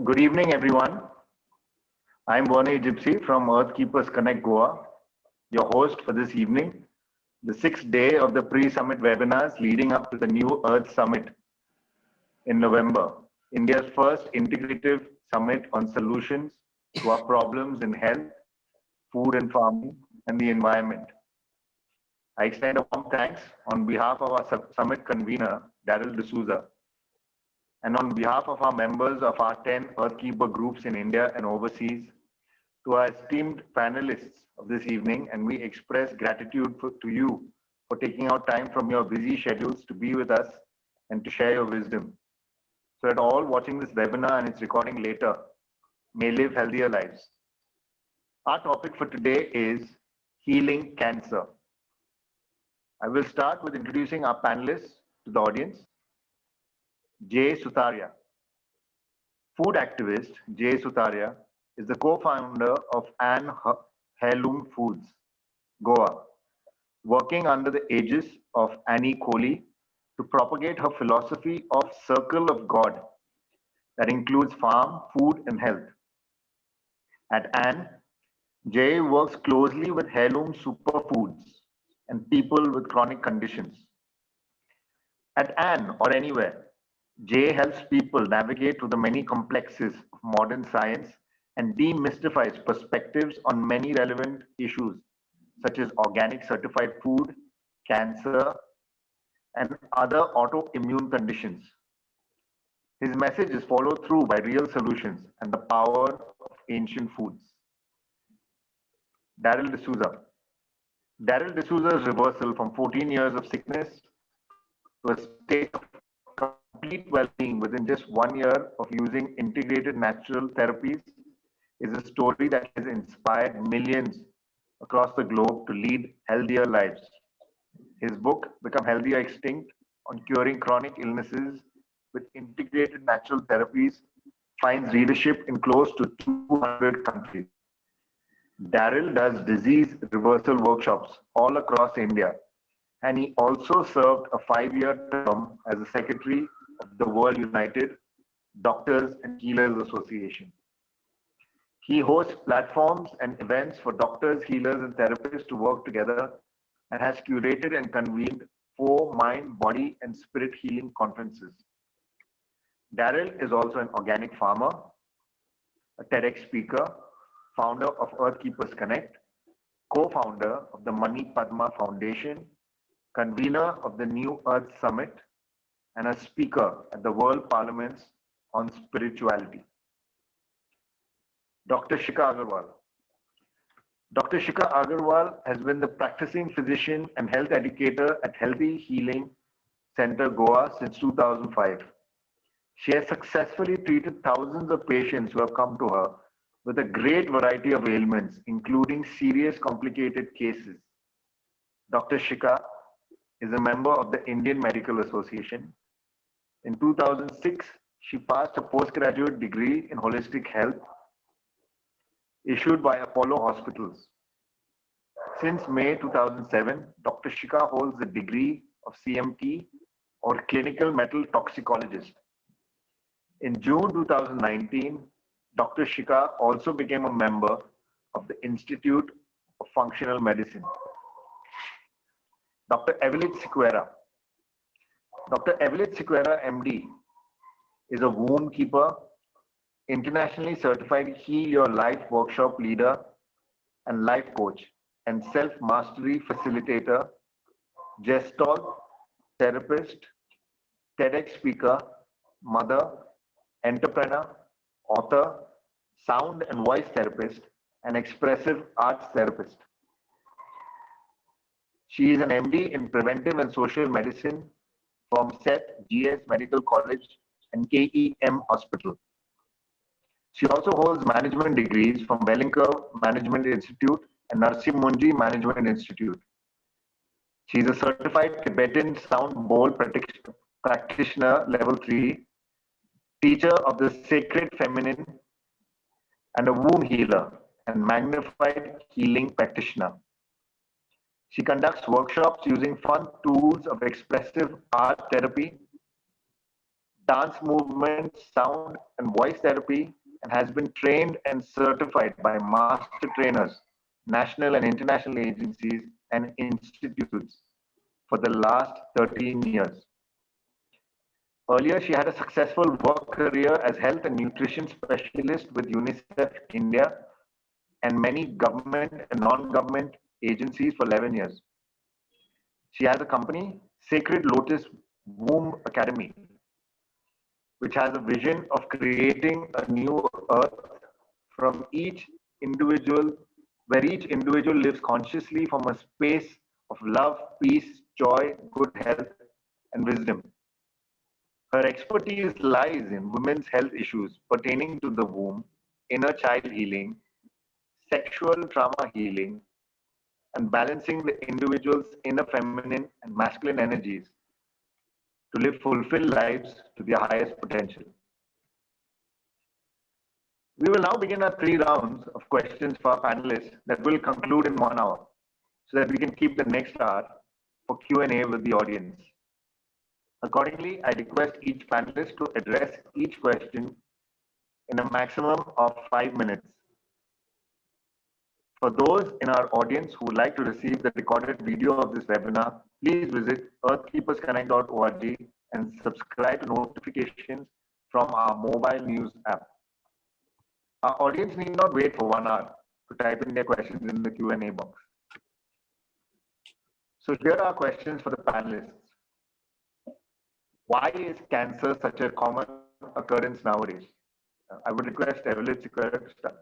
Good evening, everyone. I'm Verney Gypsy from Earthkeepers Connect Goa, your host for this evening, the sixth day of the pre-summit webinars leading up to the new Earth Summit in November, India's first integrative summit on solutions to our problems in health, food and farming, and the environment. I extend a warm thanks on behalf of our summit convener, Darryl D'Souza, and on behalf of our members of our 10 Earthkeeper groups in India and overseas, to our esteemed panelists of this evening, and we express gratitude to you for taking out time from your busy schedules to be with us and to share your wisdom, so that all watching this webinar and its recording later may live healthier lives. Our topic for today is healing cancer. I will start with introducing our panelists to the audience. Jay Sutaria. Food activist Jay Sutaria is the co-founder of Anne Heirloom Foods, Goa, working under the aegis of Annie Kohli to propagate her philosophy of Circle of God that includes farm, food, and health. At Anne, Jay works closely with heirloom superfoods and people with chronic conditions. At Anne or anywhere, Jay helps people navigate through the many complexities of modern science and demystifies perspectives on many relevant issues such as organic certified food, cancer, and other autoimmune conditions. His message is followed through by real solutions and the power of ancient foods. Darryl D'Souza. Darryl D'Souza's reversal from 14 years of sickness to a state of complete well-being within just 1 year of using integrated natural therapies is a story that has inspired millions across the globe to lead healthier lives. His book, Become Healthy or Extinct, on curing chronic illnesses with integrated natural therapies, finds readership in close to 200 countries. Darryl does disease reversal workshops all across India, and he also served a 5-year term as the secretary of the World United Doctors and Healers Association. He hosts platforms and events for doctors, healers, and therapists to work together and has curated and convened 4 mind, body, and spirit healing conferences. Darryl is also an organic farmer, a TEDx speaker, founder of Earthkeepers Connect, co-founder of the Mani Padma Foundation, convener of the New Earth Summit, and a speaker at the World Parliaments on Spirituality. Dr. Shikha Agarwal. Dr. Shikha Agarwal has been the practicing physician and health educator at Healthy Healing Center Goa since 2005. She has successfully treated thousands of patients who have come to her with a great variety of ailments, including serious complicated cases. Dr. Shikha is a member of the Indian Medical Association. In 2006, she passed a postgraduate degree in holistic health issued by Apollo Hospitals. Since May 2007, Dr. Shikha holds the degree of CMT or Clinical Metal Toxicologist. In June 2019, Dr. Shikha also became a member of the Institute of Functional Medicine. Dr. Evelet Sequeira. Dr. Evelet Sequeira, MD, is a womb keeper, internationally certified Heal Your Life workshop leader and life coach, and self-mastery facilitator, gestalt, therapist, TEDx speaker, mother, entrepreneur, author, sound and voice therapist, and expressive arts therapist. She is an MD in preventive and social medicine from SET GS Medical College and KEM Hospital. She also holds management degrees from Wellington Management Institute and Narsimmunji Management Institute. She is a certified Tibetan sound bowl practitioner level 3, teacher of the sacred feminine, and a womb healer and magnified healing practitioner. She conducts workshops using fun tools of expressive art therapy, dance movement, sound, and voice therapy, and has been trained and certified by master trainers, national and international agencies, and institutes for the last 13 years. Earlier, she had a successful work career as health and nutrition specialist with UNICEF India and many government and non-government agencies for 11 years. She has a company, Sacred Lotus Womb Academy, which has a vision of creating a new earth from each individual, where each individual lives consciously from a space of love, peace, joy, good health, and wisdom. Her expertise lies in women's health issues pertaining to the womb, inner child healing, sexual trauma healing, and balancing the individual's inner feminine and masculine energies to live fulfilled lives to their highest potential. We will now begin our 3 rounds of questions for our panelists that will conclude in 1 hour so that we can keep the next hour for Q&A with the audience. Accordingly, I request each panelist to address each question in a maximum of 5 minutes. For those in our audience who would like to receive the recorded video of this webinar, please visit earthkeepersconnect.org and subscribe to notifications from our mobile news app. Our audience need not wait for 1 hour to type in their questions in the Q&A box. So here are questions for the panelists. Why is cancer such a common occurrence nowadays? I would request Evelet Sequeira to start.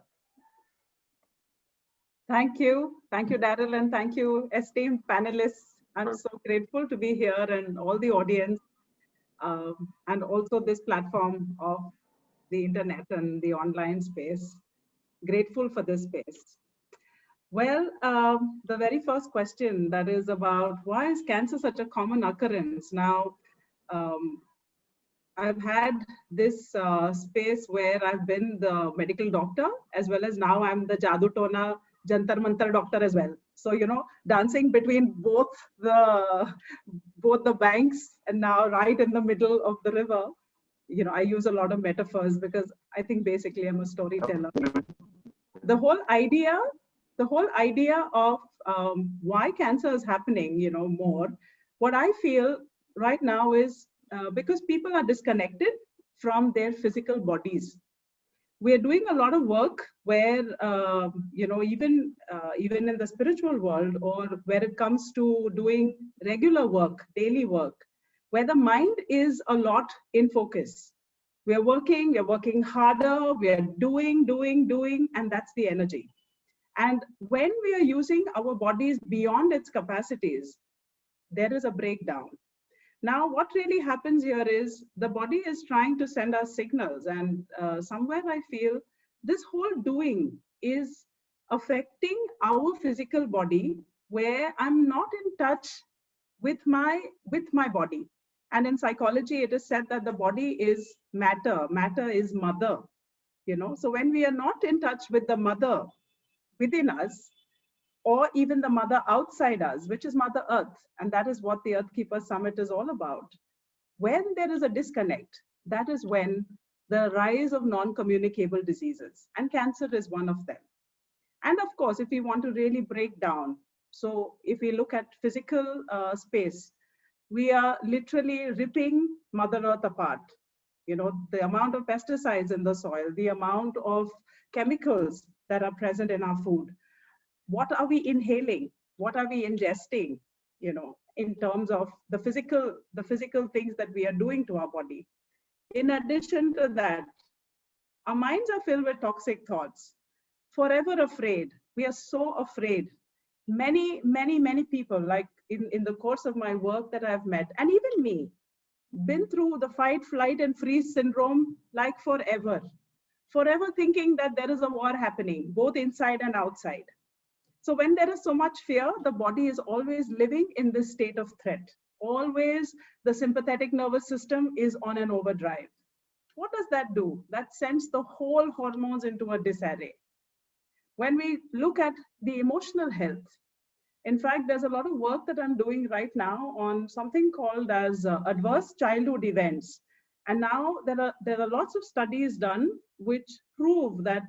Thank you, Darryl, and thank you, esteemed panelists. I'm so grateful to be here and all the audience, and also this platform of the internet and the online space. Grateful for this space. Well, the very first question that is about why is cancer such a common occurrence? Now, I've had this space where I've been the medical doctor as well as now I'm the Jadoo Tona Jantar Mantar doctor as well. So, you know, dancing between both the banks and now right in the middle of the river. You know, I use a lot of metaphors because I think basically I'm a storyteller. The whole idea of why cancer is happening, you know, more, what I feel right now is because people are disconnected from their physical bodies. We are doing a lot of work where, you know, even in the spiritual world or where it comes to doing regular work, daily work, where the mind is a lot in focus. We are working harder, we are doing, and that's the energy. And when we are using our bodies beyond its capacities, there is a breakdown. Now, what really happens here is the body is trying to send us signals, and somewhere I feel this whole doing is affecting our physical body, where I'm not in touch with my body. And in psychology, it is said that the body is matter. Matter is mother. You know, so when we are not in touch with the mother within us, or even the mother outside us, which is Mother Earth. And that is what the Earth Keepers Summit is all about. When there is a disconnect, that is when the rise of non-communicable diseases, and cancer is one of them. And of course, if we want to really break down, so if we look at physical space, we are literally ripping Mother Earth apart. You know, the amount of pesticides in the soil, the amount of chemicals that are present in our food. What are we inhaling? What are we ingesting? You know, in terms of the physical things that we are doing to our body. In addition to that, our minds are filled with toxic thoughts. Forever afraid. We are so afraid. Many people, like in the course of my work that I've met, and even me, been through the fight, flight, and freeze syndrome like forever. Forever thinking that there is a war happening, both inside and outside. So when there is so much fear, the body is always living in this state of threat. Always the sympathetic nervous system is on an overdrive. What does that do? That sends the whole hormones into a disarray. When we look at the emotional health, in fact, there's a lot of work that I'm doing right now on something called as adverse childhood events. And now there are lots of studies done which prove that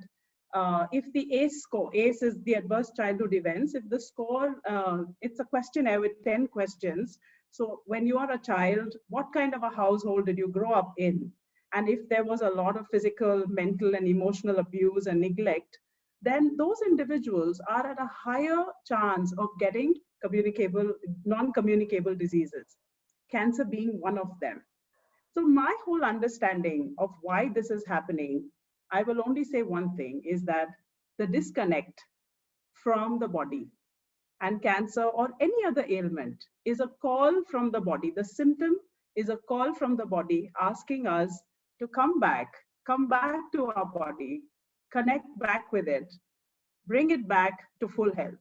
if the ACE score, ACE is the adverse childhood events, if the score, it's a questionnaire with 10 questions. So when you are a child, what kind of a household did you grow up in? And if there was a lot of physical, mental, and emotional abuse and neglect, then those individuals are at a higher chance of getting communicable, non-communicable diseases, cancer being one of them. So my whole understanding of why this is happening, I will only say one thing, is that the disconnect from the body and cancer or any other ailment is a call from the body. The symptom is a call from the body asking us to come back to our body, connect back with it, bring it back to full health.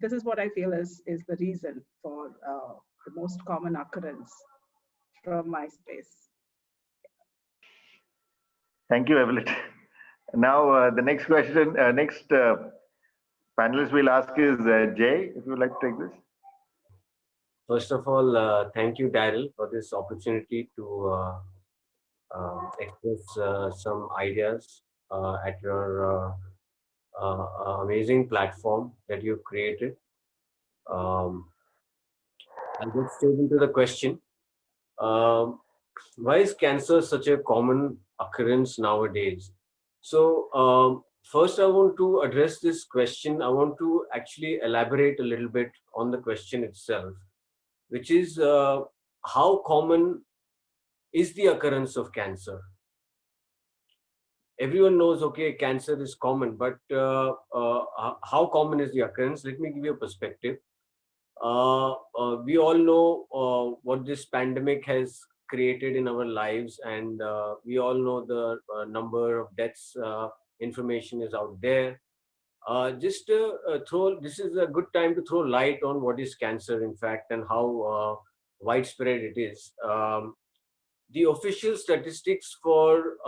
This is what I feel is the reason for the most common occurrence from my space. Thank you, Evelet. Now, the next question, next panelist we'll ask is Jay, if you would like to take this. First of all, thank you, Darryl, for this opportunity to express some ideas at your amazing platform that you've created. I'll get straight into the question. Why is cancer such a common occurrence nowadays? So first I want to address this question. I want to actually elaborate a little bit on the question itself, which is how common is the occurrence of cancer? Everyone knows, okay, cancer is common, but how common is the occurrence? Let me give you a perspective. We all know what this pandemic has created in our lives, and we all know the number of deaths. Information is out there. Just this is a good time to throw light on what is cancer, in fact, and how widespread it is. The official statistics for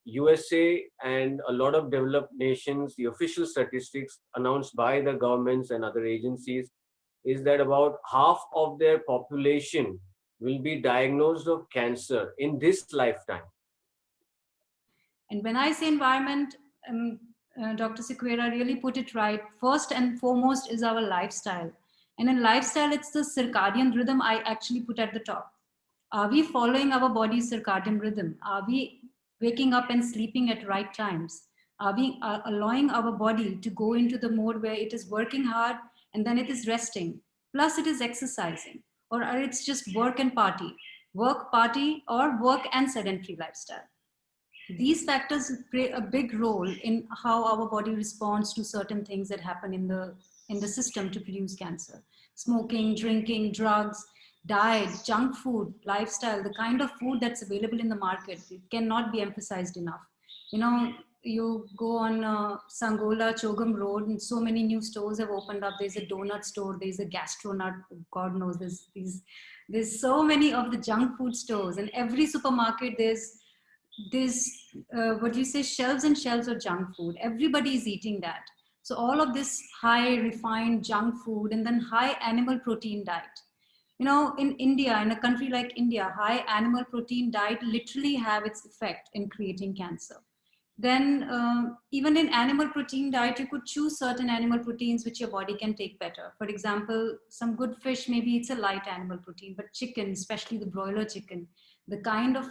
USA and a lot of developed nations, the official statistics announced by the governments and other agencies, is that about half of their population will be diagnosed of cancer in this lifetime. And when I say environment, Dr. Sequeira really put it right. First and foremost is our lifestyle. And in lifestyle, it's the circadian rhythm I actually put at the top. Are we following our body's circadian rhythm? Are we waking up and sleeping at right times? Are we allowing our body to go into the mode where it is working hard and then it is resting, plus it is exercising, or it's just work and party, or work and sedentary lifestyle? These factors play a big role in how our body responds to certain things that happen in the system to produce cancer. Smoking, drinking, drugs, diet, junk food, lifestyle, the kind of food that's available in the market, it cannot be emphasized enough. You know, you go on Sangola, Chogam Road, and so many new stores have opened up. There's a donut store, there's a gastronut, God knows, there's so many of the junk food stores, and every supermarket there's what do you say, shelves and shelves of junk food. Everybody is eating that. So all of this high refined junk food and then high animal protein diet. You know, in India, in a country like India, high animal protein diet literally have its effect in creating cancer. Then even in animal protein diet, you could choose certain animal proteins which your body can take better. For example, some good fish, maybe it's a light animal protein, but chicken, especially the broiler chicken, the kind of,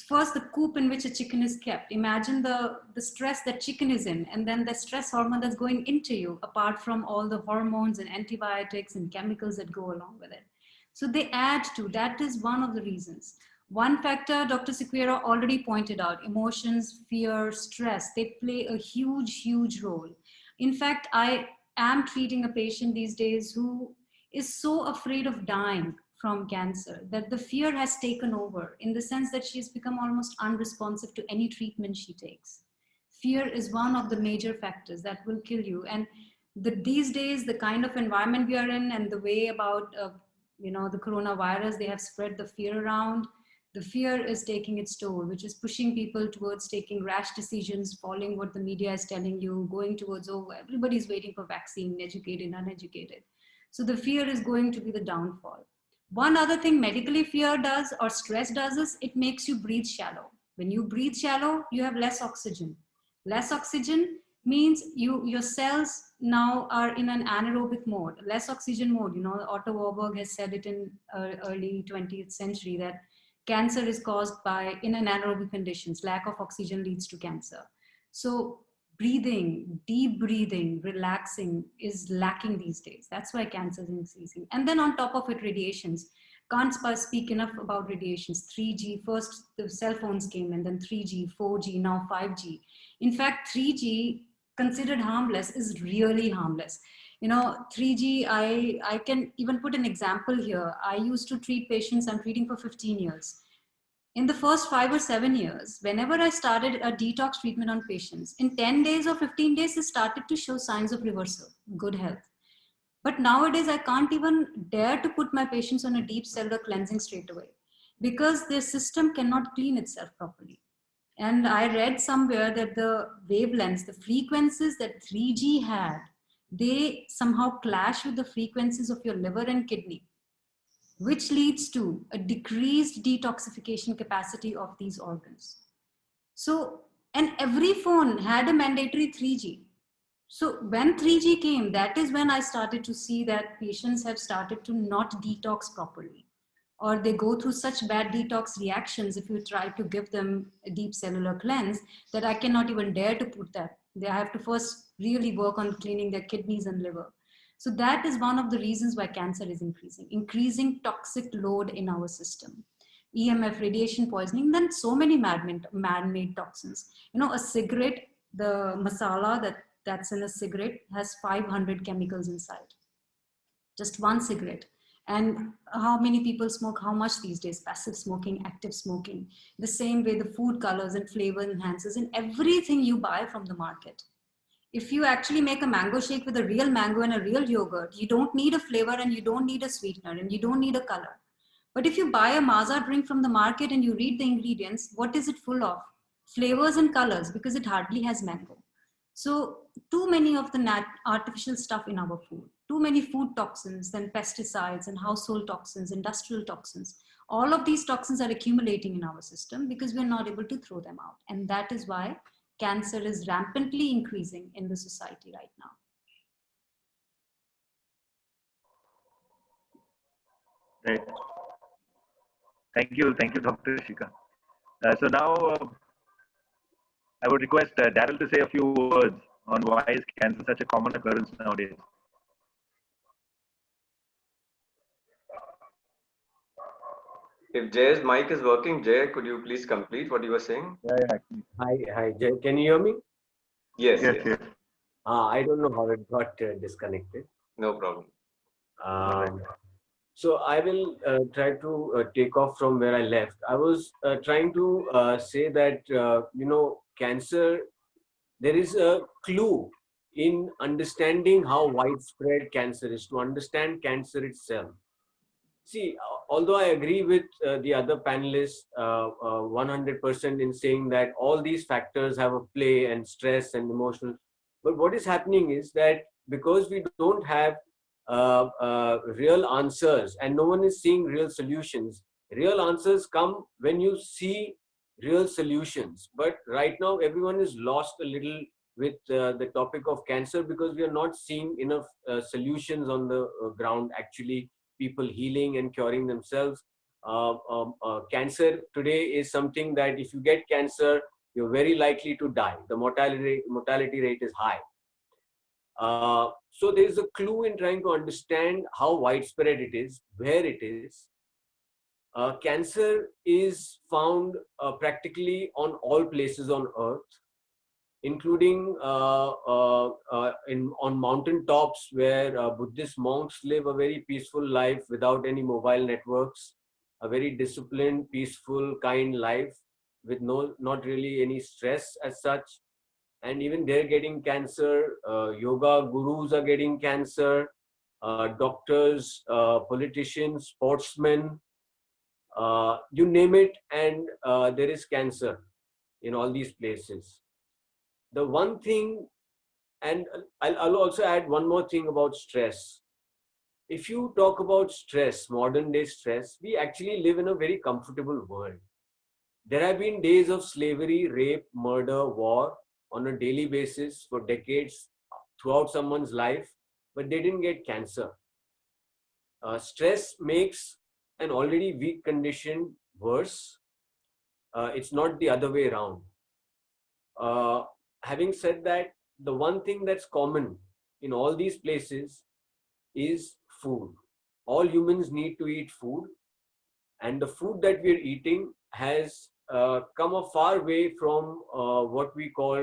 first the coop in which a chicken is kept. Imagine the stress that chicken is in, and then the stress hormone that's going into you, apart from all the hormones and antibiotics and chemicals that go along with it. So they add to, that is one of the reasons. One factor Dr. Sequeira already pointed out, emotions, fear, stress, they play a huge role. In fact, I am treating a patient these days who is so afraid of dying from cancer that the fear has taken over, in the sense that she's become almost unresponsive to any treatment she takes. Fear is one of the major factors that will kill you. And these days, the kind of environment we are in and the way about the coronavirus, they have spread the fear around. The fear is taking its toll, which is pushing people towards taking rash decisions, following what the media is telling you, going towards, oh, everybody's waiting for vaccine, educated, uneducated. So the fear is going to be the downfall. One other thing medically fear does or stress does is it makes you breathe shallow. When you breathe shallow, you have less oxygen. Less oxygen means your cells now are in an anaerobic mode, less oxygen mode. You know, Otto Warburg has said it in early 20th century that cancer is caused by in anaerobic conditions. Lack of oxygen leads to cancer. So breathing, deep breathing, relaxing is lacking these days. That's why cancer is increasing. And then on top of it, radiations. Can't speak enough about radiations. 3G, first the cell phones came and then 3G, 4G, now 5G. In fact, 3G considered harmless is really harmless. You know, 3G, I can even put an example here. I used to treat patients, I'm treating for 15 years. In the first 5 or 7 years, whenever I started a detox treatment on patients, in 10 days or 15 days, they started to show signs of reversal, good health. But nowadays, I can't even dare to put my patients on a deep cellular cleansing straight away because their system cannot clean itself properly. And I read somewhere that the wavelengths, the frequencies that 3G had, they somehow clash with the frequencies of your liver and kidney, which leads to a decreased detoxification capacity of these organs. So, and every phone had a mandatory 3G. So when 3G came, that is when I started to see that patients have started to not detox properly, or they go through such bad detox reactions if you try to give them a deep cellular cleanse that I cannot even dare to put that. They have to first really work on cleaning their kidneys and liver. So that is one of the reasons why cancer is increasing toxic load in our system. EMF, radiation poisoning, then so many man-made toxins. You know, a cigarette, the masala that's in a cigarette has 500 chemicals inside. Just one cigarette. And how many people smoke, how much these days? Passive smoking, active smoking. The same way the food colors and flavor enhancers in everything you buy from the market. If you actually make a mango shake with a real mango and a real yogurt, you don't need a flavor and you don't need a sweetener and you don't need a color. But if you buy a Maaza drink from the market and you read the ingredients, what is it full of? Flavors and colors, because it hardly has mango. So too many of the artificial stuff in our food, too many food toxins and pesticides and household toxins, industrial toxins. All of these toxins are accumulating in our system because we're not able to throw them out. And that is why cancer is rampantly increasing in the society right now. Right. Thank you, Dr. Shikha. So now I would request Darryl to say a few words on why is cancer such a common occurrence nowadays. If Jay's mic is working, Jay, could you please complete what you were saying? Yeah. Hi, Jay. Can you hear me? Yes. I don't know how it got disconnected. No problem. So I will try to take off from where I left. I was trying to say that, cancer, there is a clue in understanding how widespread cancer is, to understand cancer itself. See, although I agree with the other panelists 100% in saying that all these factors have a play and stress and emotional, but what is happening is that because we don't have real answers and no one is seeing real solutions, real answers come when you see real solutions. But right now, everyone is lost a little with the topic of cancer because we are not seeing enough solutions on the ground, actually people healing and curing themselves. Cancer today is something that if you get cancer, you're very likely to die. The mortality rate is high. So there is a clue in trying to understand how widespread it is, where it is. Cancer is found practically on all places on earth, including on mountain tops where Buddhist monks live a very peaceful life without any mobile networks, a very disciplined, peaceful, kind life with not really any stress as such. And even they're getting cancer. Yoga gurus are getting cancer. Doctors, politicians, sportsmen, you name it, and there is cancer in all these places. The one thing, and I'll also add one more thing about stress. if you talk about stress, modern day stress, we actually live in a very comfortable world. There have been days of slavery, rape, murder, war on a daily basis for decades throughout someone's life, but they didn't get cancer. Stress makes an already weak condition worse. It's not the other way around. Having said that, the one thing that's common in all these places is food. All humans need to eat food, and the food that we're eating has come a far way from what we call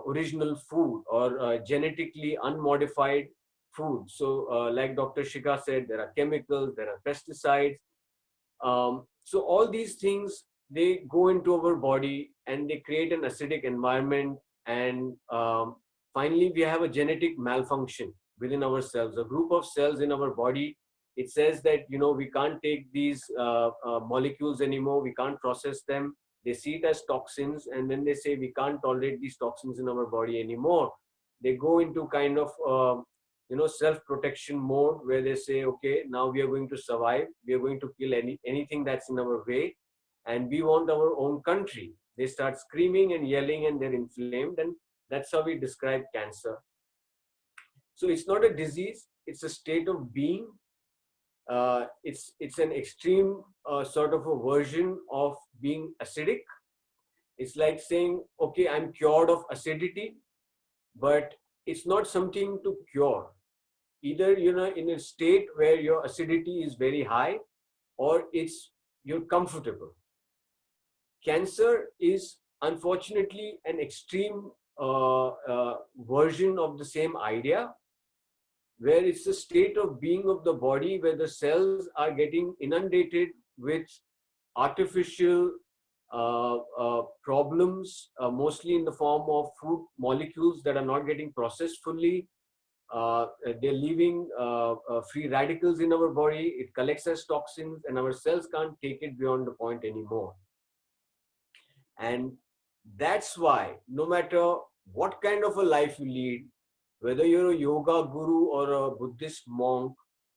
original food or genetically unmodified food. So like Dr. Shikha said, there are chemicals, there are pesticides. So all these things, they go into our body and they create an acidic environment, and finally we have a genetic malfunction within ourselves, a group of cells in our body. It says that, we can't take these molecules anymore, we can't process them. They see it as toxins, and when they say we can't tolerate these toxins in our body anymore, they go into kind of self-protection mode, where they say, okay, now we are going to survive, we are going to kill anything that's in our way, and we want our own country. They start screaming and yelling, and they're inflamed, and that's how we describe cancer. So it's not a disease, it's a state of being. It's an extreme sort of a version of being acidic. It's like saying, okay, I'm cured of acidity, but it's not something to cure. Either in a state where your acidity is very high, or you're comfortable. Cancer is unfortunately an extreme version of the same idea, where it's a state of being of the body where the cells are getting inundated with artificial problems, mostly in the form of food molecules that are not getting processed fully. They're leaving free radicals in our body. It collects as toxins, and our cells can't take it beyond the point anymore. And that's why, no matter what kind of a life you lead, whether you're a yoga guru or a Buddhist monk,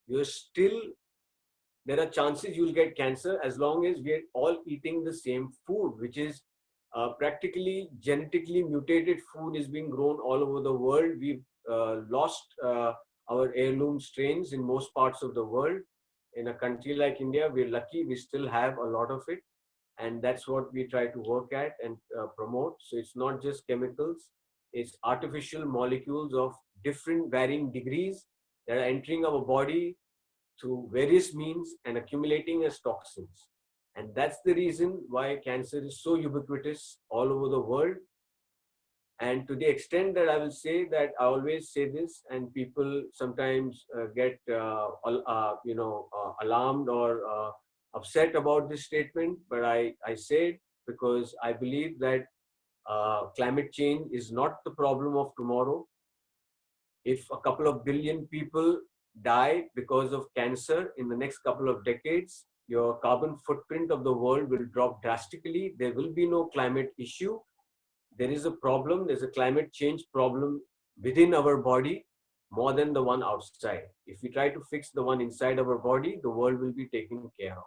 there are chances you'll get cancer, as long as we're all eating the same food, which is practically genetically mutated food is being grown all over the world. We've lost our heirloom strains in most parts of the world. In a country like India, we're lucky we still have a lot of it. And that's what we try to work at and promote. So it's not just chemicals, it's artificial molecules of different varying degrees that are entering our body through various means and accumulating as toxins. And that's the reason why cancer is so ubiquitous all over the world. And to the extent that I will say that I always say this, and people sometimes get alarmed or upset about this statement, but I say it because I believe that climate change is not the problem of tomorrow. If a couple of billion people die because of cancer in the next couple of decades, your carbon footprint of the world will drop drastically. There will be no climate issue. There is a problem, there's a climate change problem within our body more than the one outside. If we try to fix the one inside our body, the world will be taken care of.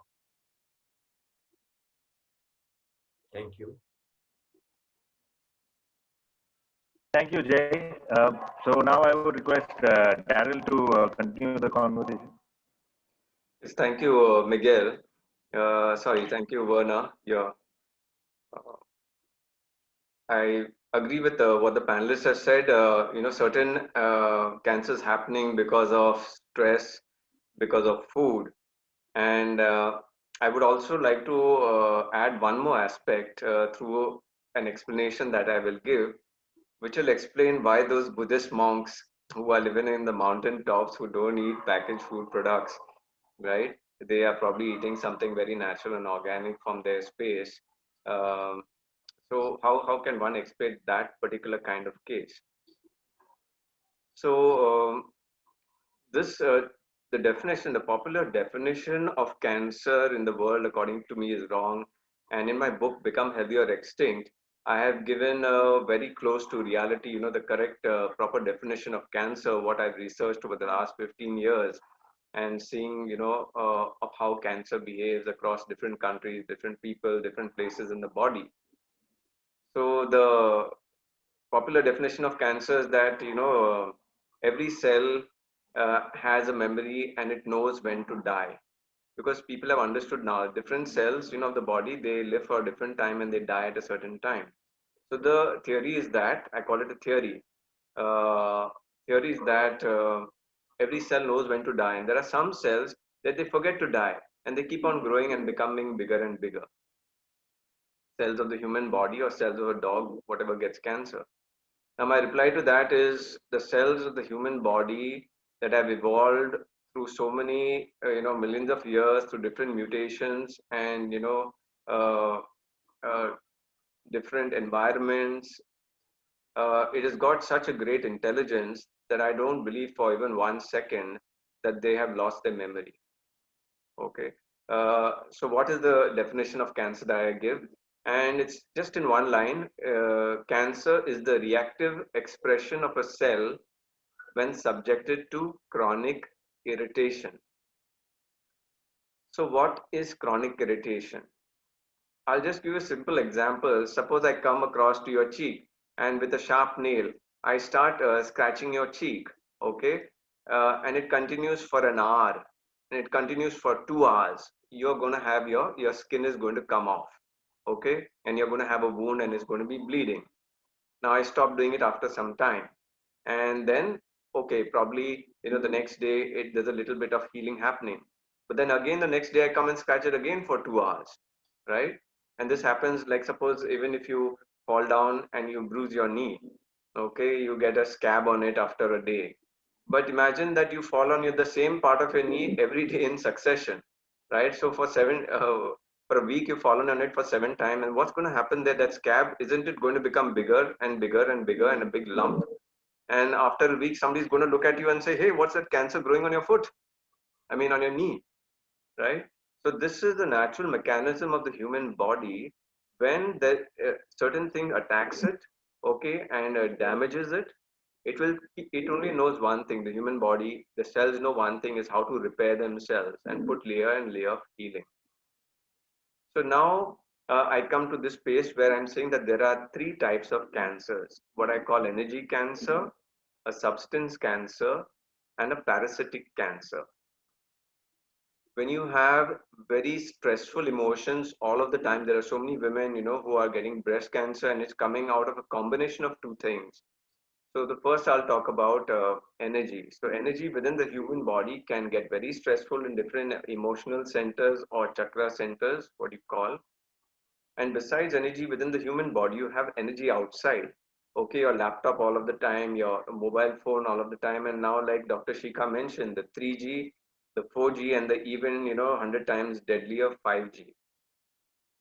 Thank you. Thank you, Jay. So now I would request Darryl to continue the conversation. Yes, thank you, Miguel. Thank you, Verna. I agree with what the panelists have said. Certain cancers happening because of stress, because of food. And I would also like to add one more aspect through an explanation that I will give, which will explain why those Buddhist monks who are living in the mountain tops, who don't eat packaged food products, right? They are probably eating something very natural and organic from their space. Um, so how can one explain that particular kind of case? So this the popular definition of cancer in the world, according to me, is wrong. And in my book, Become Healthy or Extinct, I have given a very close to reality, the correct proper definition of cancer, what I've researched over the last 15 years and seeing, of how cancer behaves across different countries, different people, different places in the body. So the popular definition of cancer is that, every cell has a memory and it knows when to die, because people have understood now different cells, of the body, they live for a different time and they die at a certain time. So the theory is that, I call it a theory. Uh, Theory is that every cell knows when to die, and there are some cells that they forget to die, and they keep on growing and becoming bigger and bigger. Cells of the human body or cells of a dog, whatever gets cancer. Now, my reply to that is the cells of the human body that have evolved through so many, millions of years through different mutations and, uh, uh, different environments. It has got such a great intelligence that I don't believe for even 1 second that they have lost their memory. Okay. So what is the definition of cancer that I give? And it's just in one line. Cancer is the reactive expression of a cell when subjected to chronic irritation. So what is chronic irritation? I'll just give a simple example. Suppose I come across to your cheek and with a sharp nail, I start scratching your cheek, okay? And it continues for an hour and it continues for 2 hours. You're going to have your skin is going to come off, okay? And you're going to have a wound and it's going to be bleeding. Now I stop doing it after some time. And then, okay, probably, the next day there's a little bit of healing happening. But then again, the next day I come and scratch it again for 2 hours, right? And this happens, like suppose even if you fall down and you bruise your knee, okay, you get a scab on it after a day. But imagine that you fall on the same part of your knee every day in succession, right? So for a week you've fallen on it for 7 times, and what's going to happen there? That scab, isn't it going to become bigger and bigger and bigger and a big lump? And after a week, somebody's going to look at you and say, "Hey, what's that cancer growing on your foot? I mean, on your knee." Right? So this is the natural mechanism of the human body. When the certain thing attacks it, okay, and damages it, it only knows one thing. The human body, the cells know one thing, is how to repair themselves and put layer and layer of healing. So now I come to this space where I'm saying that there are three types of cancers: what I call energy cancer, a substance cancer, and a parasitic cancer. When you have very stressful emotions all of the time, there are so many women, who are getting breast cancer, and it's coming out of a combination of two things. So the first I'll talk about energy. So energy within the human body can get very stressful in different emotional centers or chakra centers, what you call. And besides energy within the human body, you have energy outside. Okay, your laptop all of the time, your mobile phone all of the time, and now, like Dr. Shikha mentioned, the 3G, the 4G, and the even 100 times deadlier 5G.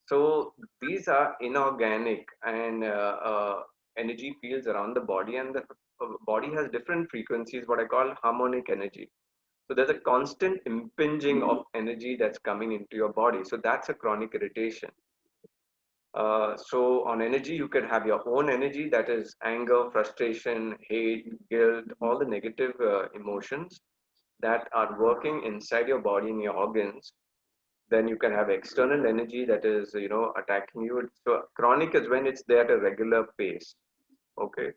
So these are inorganic and energy fields around the body, and the body has different frequencies, what I call harmonic energy. So there's a constant impinging of energy that's coming into your body. So that's a chronic irritation. So on energy, you could have your own energy, that is anger, frustration, hate, guilt, all the negative emotions that are working inside your body and your organs. Then you can have external energy that is, attacking you. So chronic is when it's there at a regular pace. Okay,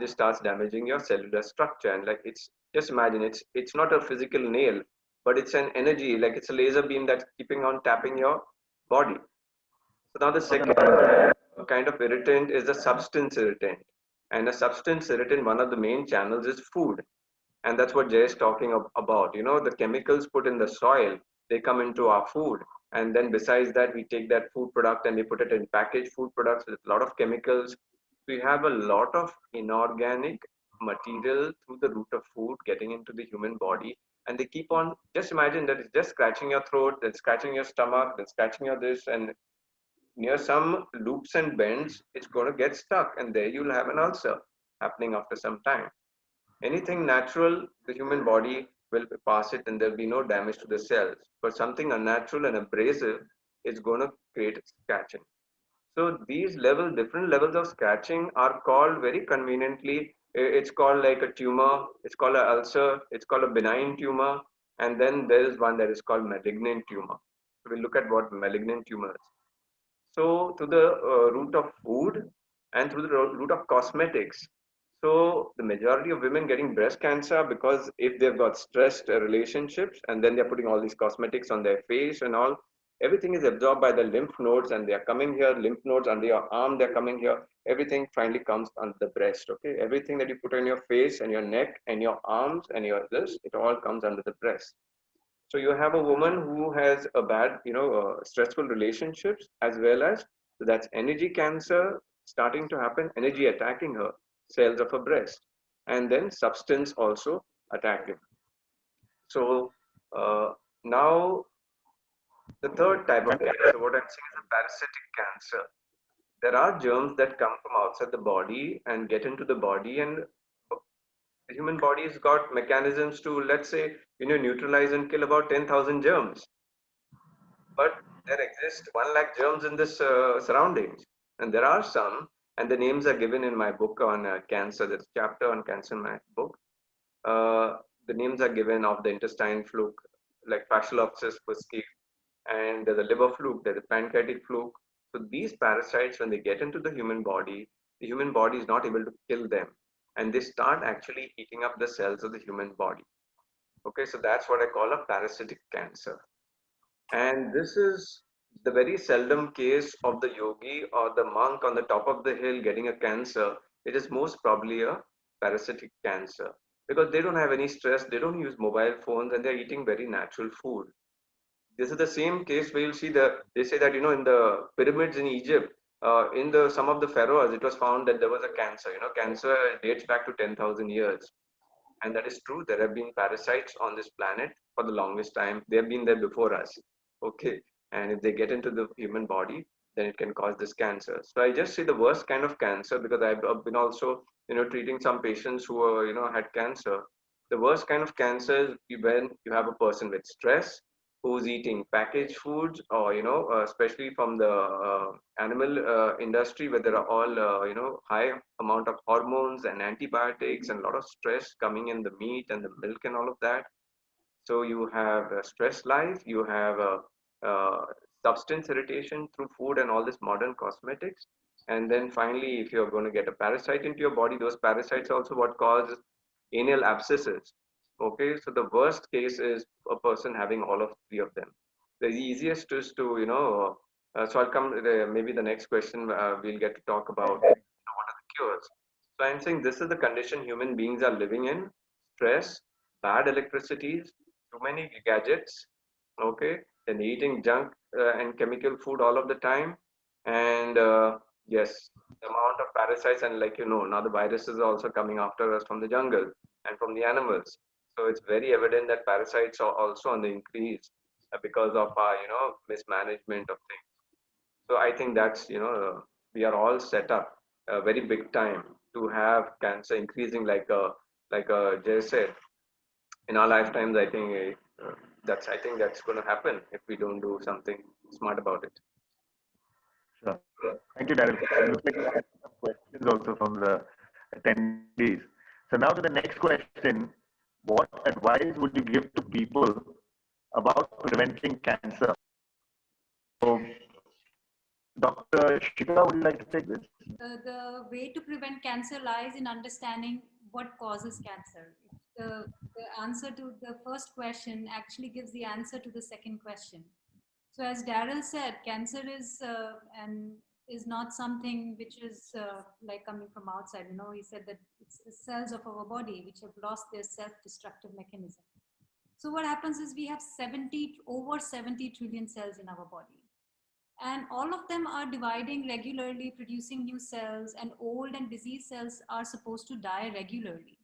starts damaging your cellular structure, and like it's just imagine it's not a physical nail, but it's an energy, like it's a laser beam that's keeping on tapping your body. So now the second kind of irritant is a substance irritant. And a substance irritant, one of the main channels is food. And that's what Jay is talking about. The chemicals put in the soil, they come into our food. And then besides that, we take that food product and we put it in packaged food products with a lot of chemicals. We have a lot of inorganic material through the root of food getting into the human body. And they keep on, just imagine that it's just scratching your throat, then scratching your stomach, then scratching your this, and near some loops and bends, it's going to get stuck, and there you'll have an ulcer happening after some time. Anything natural, the human body will pass it and there'll be no damage to the cells. But something unnatural and abrasive is going to create scratching. So these different levels of scratching are called very conveniently. It's called like a tumor. It's called an ulcer. It's called a benign tumor. And then there is one that is called malignant tumor. So we look at what malignant tumor is. So through the route of food and through the route of cosmetics. So the majority of women getting breast cancer because if they've got stressed relationships and then they're putting all these cosmetics on their face and all, everything is absorbed by the lymph nodes and they are coming here, lymph nodes under your arm, they're coming here. Everything finally comes under the breast. Okay, everything that you put on your face and your neck and your arms and your this, it all comes under the breast. So you have a woman who has a bad, stressful relationships as well as so that's energy cancer starting to happen, energy attacking her cells of her breast, and then substance also attacking. So now the third type of cancer, what I'm saying is a parasitic cancer. There are germs that come from outside the body and get into the body, and the human body has got mechanisms to, let's say, neutralize and kill about 10,000 germs. But there exist 1 lakh germs in this surroundings, and there are some, and the names are given in my book on cancer. There's a chapter on cancer in my book. The names are given of the intestine fluke, like Bacillopsis fusci, and the liver fluke, there's the pancreatic fluke. So these parasites, when they get into the human body is not able to kill them, and they start actually eating up the cells of the human body. Okay, so that's what I call a parasitic cancer. And this is the very seldom case of the yogi or the monk on the top of the hill getting a cancer. It is most probably a parasitic cancer because they don't have any stress, they don't use mobile phones, and they're eating very natural food. This is the same case where you'll see they say that in the pyramids in Egypt, in the some of the pharaohs, it was found that there was a cancer. Cancer dates back to 10,000 years. And that is true. There have been parasites on this planet for the longest time. They have been there before us. Okay. And if they get into the human body, then it can cause this cancer. So I just say the worst kind of cancer because I've been also, treating some patients who are, had cancer. The worst kind of cancer is when you have a person with stress who's eating packaged foods or, especially from the animal industry where there are all, high amount of hormones and antibiotics and a lot of stress coming in the meat and the milk and all of that. So you have a stress life, you have a, substance irritation through food and all this modern cosmetics. And then finally, if you're going to get a parasite into your body, those parasites also what cause anal abscesses. Okay, so the worst case is a person having all of three of them. The easiest is to, so I'll come, maybe the next question we'll get to talk about what are the cures. So I'm saying this is the condition human beings are living in: stress, bad electricities, too many gadgets, okay, and eating junk and chemical food all of the time, and yes, the amount of parasites and now the viruses are also coming after us from the jungle and from the animals. So it's very evident that parasites are also on the increase because of our mismanagement of things. So I think that's we are all set up very big time to have cancer increasing like Jay said in our lifetimes. I think that's going to happen if we don't do something smart about it. Sure. Thank you, Darryl. It looks like we have some questions also from the attendees. So now to the next question. What advice would you give to people about preventing cancer? So, Dr. Shikha, would you like to take this? The way to prevent cancer lies in understanding what causes cancer. The answer to the first question actually gives the answer to the second question. So as Darryl said, cancer is not something which is like coming from outside. He said that it's the cells of our body which have lost their self-destructive mechanism. So what happens is we have over 70 trillion cells in our body. And all of them are dividing regularly, producing new cells, and old and diseased cells are supposed to die regularly.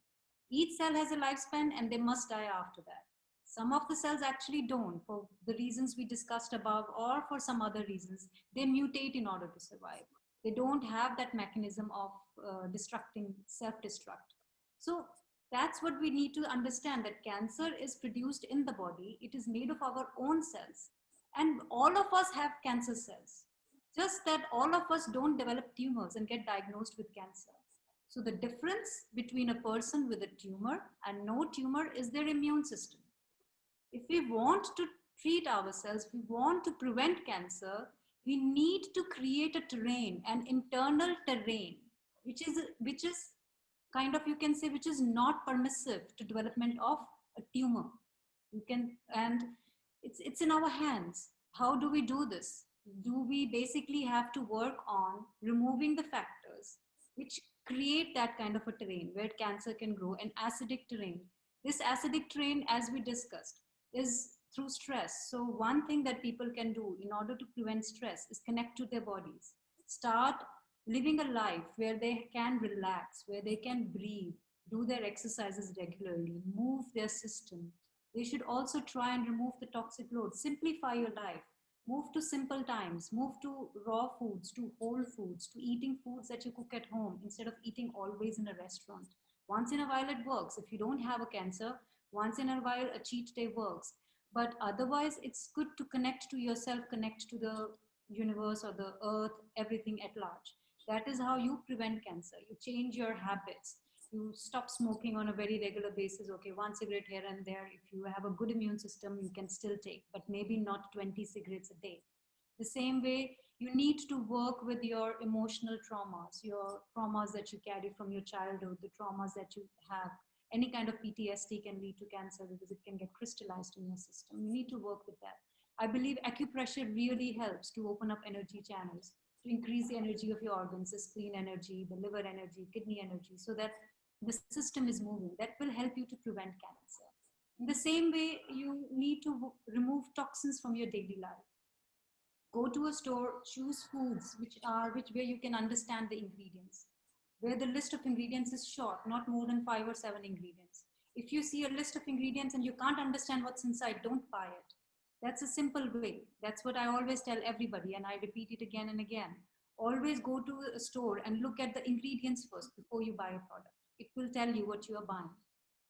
Each cell has a lifespan and they must die after that. Some of the cells actually don't, for the reasons we discussed above, or for some other reasons. They mutate in order to survive. They don't have that mechanism of destructing, self-destruct. So that's what we need to understand, that cancer is produced in the body. It is made of our own cells. And all of us have cancer cells. Just that all of us don't develop tumors and get diagnosed with cancer. So the difference between a person with a tumor and no tumor is their immune system. If we want to treat ourselves, we want to prevent cancer, we need to create a terrain, an internal terrain, which is kind of, you can say, which is not permissive to development of a tumor. You can, and it's in our hands. How do we do this? Do we basically have to work on removing the factors which create that kind of a terrain where cancer can grow, an acidic terrain? This acidic terrain, as we discussed, is through stress. So one thing that people can do in order to prevent stress is connect to their bodies. Start living a life where they can relax, where they can breathe, do their exercises regularly, move their system. They should also try and remove the toxic load. Simplify your life. Move to simple times. Move to raw foods, to whole foods, to eating foods that you cook at home instead of eating always in a restaurant. Once in a while it works. If you don't have a cancer, once in a while a cheat day works. But otherwise, it's good to connect to yourself, connect to the universe or the earth, everything at large. That is how you prevent cancer. You change your habits. You stop smoking on a very regular basis. Okay, one cigarette here and there. If you have a good immune system, you can still take, but maybe not 20 cigarettes a day. The same way, you need to work with your emotional traumas, your traumas that you carry from your childhood, the traumas that you have. Any kind of PTSD can lead to cancer because it can get crystallized in your system. You need to work with that. I believe acupressure really helps to open up energy channels, to increase the energy of your organs, the spleen energy, the liver energy, kidney energy, so that the system is moving. That will help you to prevent cancer. In the same way, you need to remove toxins from your daily life. Go to a store, choose foods where you can understand the ingredients, where the list of ingredients is short, not more than 5 or 7 ingredients. If you see a list of ingredients and you can't understand what's inside, don't buy it. That's a simple way. That's what I always tell everybody, and I repeat it again and again. Always go to a store and look at the ingredients first before you buy a product. It will tell you what you are buying.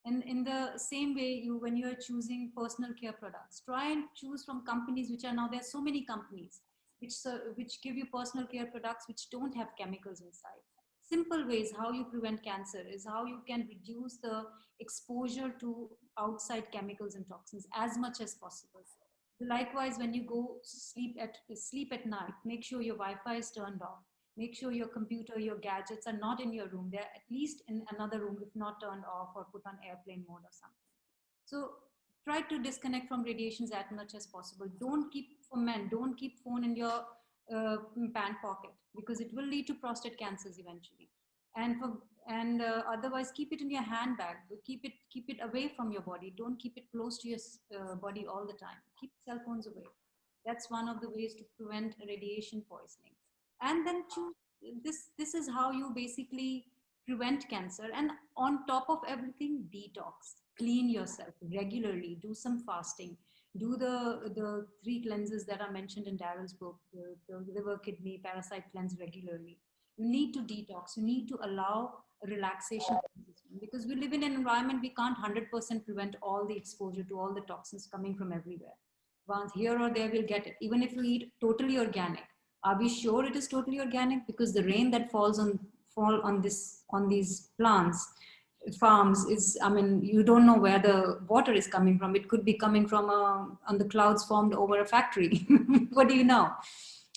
And in the same way, when you are choosing personal care products, try and choose from companies which are now, there are so many companies which give you personal care products which don't have chemicals inside. Simple ways how you prevent cancer is how you can reduce the exposure to outside chemicals and toxins as much as possible. Likewise, when you go sleep at night, make sure your Wi-Fi is turned off. Make sure your computer, your gadgets are not in your room. They're at least in another room, if not turned off or put on airplane mode or something. So try to disconnect from radiations as much as possible. Don't keep phone in your pant pocket, because it will lead to prostate cancers eventually. And otherwise, keep it in your handbag. Keep it away from your body. Don't keep it close to your body all the time. Keep cell phones away. That's one of the ways to prevent radiation poisoning. And then this is how you basically prevent cancer. And on top of everything, detox. Clean yourself regularly. Do some fasting. Do the 3 cleanses that are mentioned in Darryl's book, the liver, kidney, parasite cleanse regularly. You need to detox. You need to allow a relaxation system, because we live in an environment we can't 100% prevent all the exposure to all the toxins coming from everywhere. Once here or there, we'll get it. Even if we eat totally organic, are we sure it is totally organic? Because the rain that falls on these plants farms is, I mean, you don't know where the water is coming from. It could be coming from on the clouds formed over a factory. What do you know?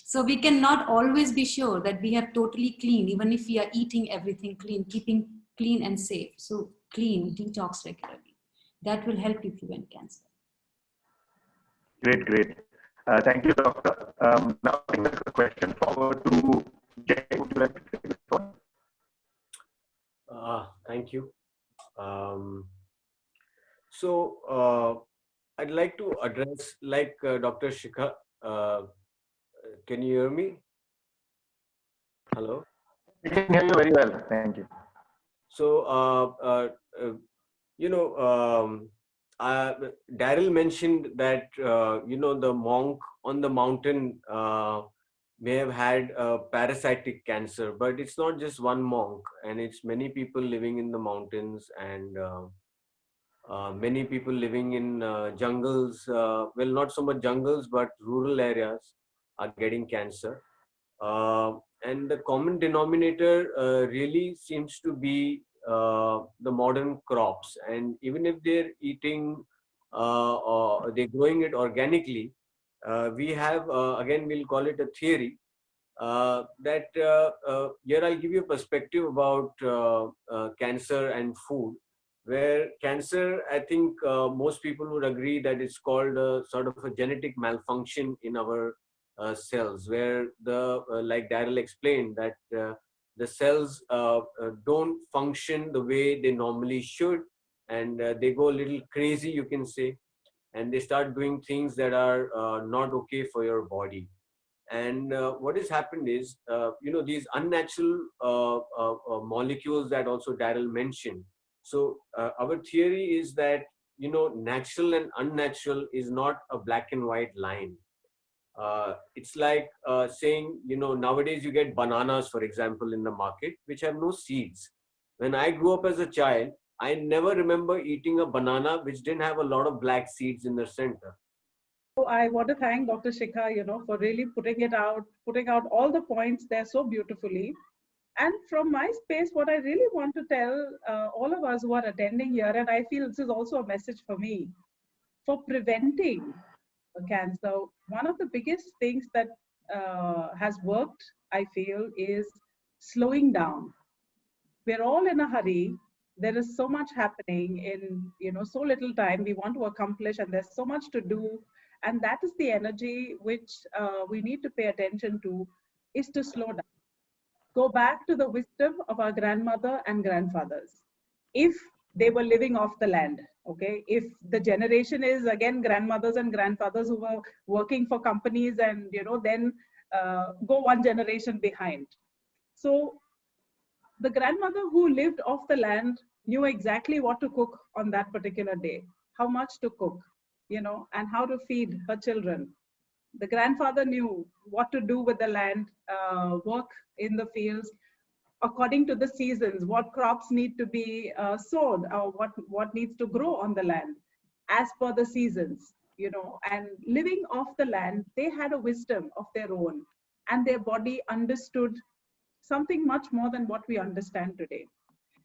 So we cannot always be sure that we have totally clean, even if we are eating everything clean, keeping clean and safe. So clean, detox regularly. That will help you prevent cancer. Great. Thank you, Doctor. Now I think a question forward to Jay. Would you like to take this one? Thank you. So I'd like to address, like Dr. Shikha, can you hear me? Hello? I can hear you very well. Thank you. So, Darryl mentioned that, the monk on the mountain may have had parasitic cancer, but it's not just one monk, and it's many people living in the mountains, and many people living in jungles, well, not so much jungles, but rural areas are getting cancer. And the common denominator really seems to be the modern crops. And even if they're eating or they're growing it organically, we have, again, we'll call it a theory that here I'll give you a perspective about cancer and food, where cancer, I think most people would agree that it's called a sort of a genetic malfunction in our cells, where like Darryl explained, that the cells don't function the way they normally should, and they go a little crazy, you can say, and they start doing things that are not okay for your body. And what has happened is, these unnatural molecules that also Darryl mentioned. So our theory is that, natural and unnatural is not a black and white line. It's like saying, nowadays you get bananas, for example, in the market, which have no seeds. When I grew up as a child, I never remember eating a banana which didn't have a lot of black seeds in the center. So I want to thank Dr. Shikha, for really putting out all the points there so beautifully. And from my space, what I really want to tell all of us who are attending here, and I feel this is also a message for me, for preventing cancer, one of the biggest things that has worked, I feel, is slowing down. We're all in a hurry. There is so much happening in so little time we want to accomplish, and there's so much to do. And that is the energy which we need to pay attention to, is to slow down. Go back to the wisdom of our grandmother and grandfathers. If they were living off the land, okay, if the generation is again grandmothers and grandfathers who were working for companies, and then go one generation behind. So the grandmother who lived off the land knew exactly what to cook on that particular day, how much to cook, and how to feed her children. The grandfather knew what to do with the land, work in the fields according to the seasons, what crops need to be sown, or what needs to grow on the land as per the seasons, and living off the land, they had a wisdom of their own, and their body understood something much more than what we understand today.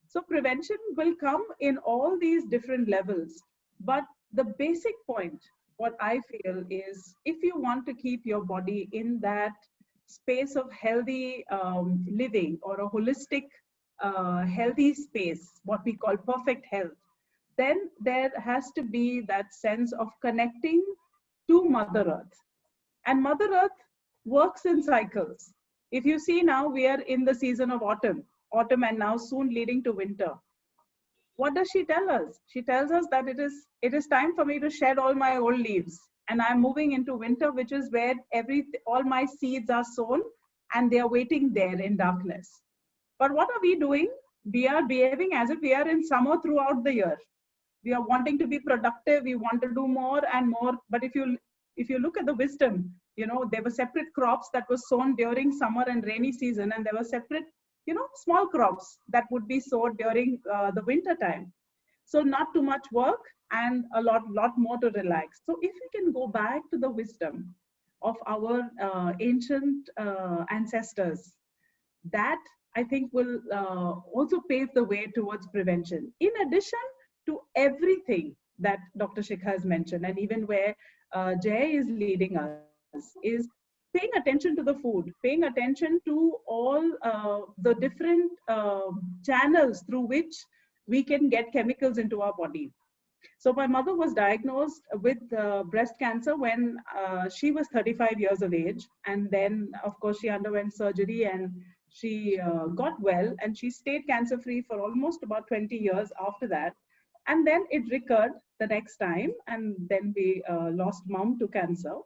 So prevention will come in all these different levels. But the basic point, what I feel is, if you want to keep your body in that space of healthy living, or a holistic, healthy space, what we call perfect health, then there has to be that sense of connecting to Mother Earth. And Mother Earth works in cycles. If you see now, we are in the season of autumn and now soon leading to winter. What does she tell us? She tells us that it is time for me to shed all my old leaves, and I'm moving into winter, which is where all my seeds are sown, and they are waiting there in darkness. But what are we doing? We are behaving as if we are in summer throughout the year. We are wanting to be productive, we want to do more and more. But if you look at the wisdom, there were separate crops that were sown during summer and rainy season, and there were separate small crops that would be sowed during the winter time. So not too much work, and a lot more to relax. So if we can go back to the wisdom of our ancient ancestors, that I think will also pave the way towards prevention. In addition to everything that Dr. Shikha has mentioned, and even where Jay is leading us, is paying attention to the food, paying attention to all the different channels through which we can get chemicals into our body. So my mother was diagnosed with breast cancer when she was 35 years of age. And then, of course, she underwent surgery, and she got well, and she stayed cancer-free for almost about 20 years after that. And then it recurred the next time, and then we lost mom to cancer.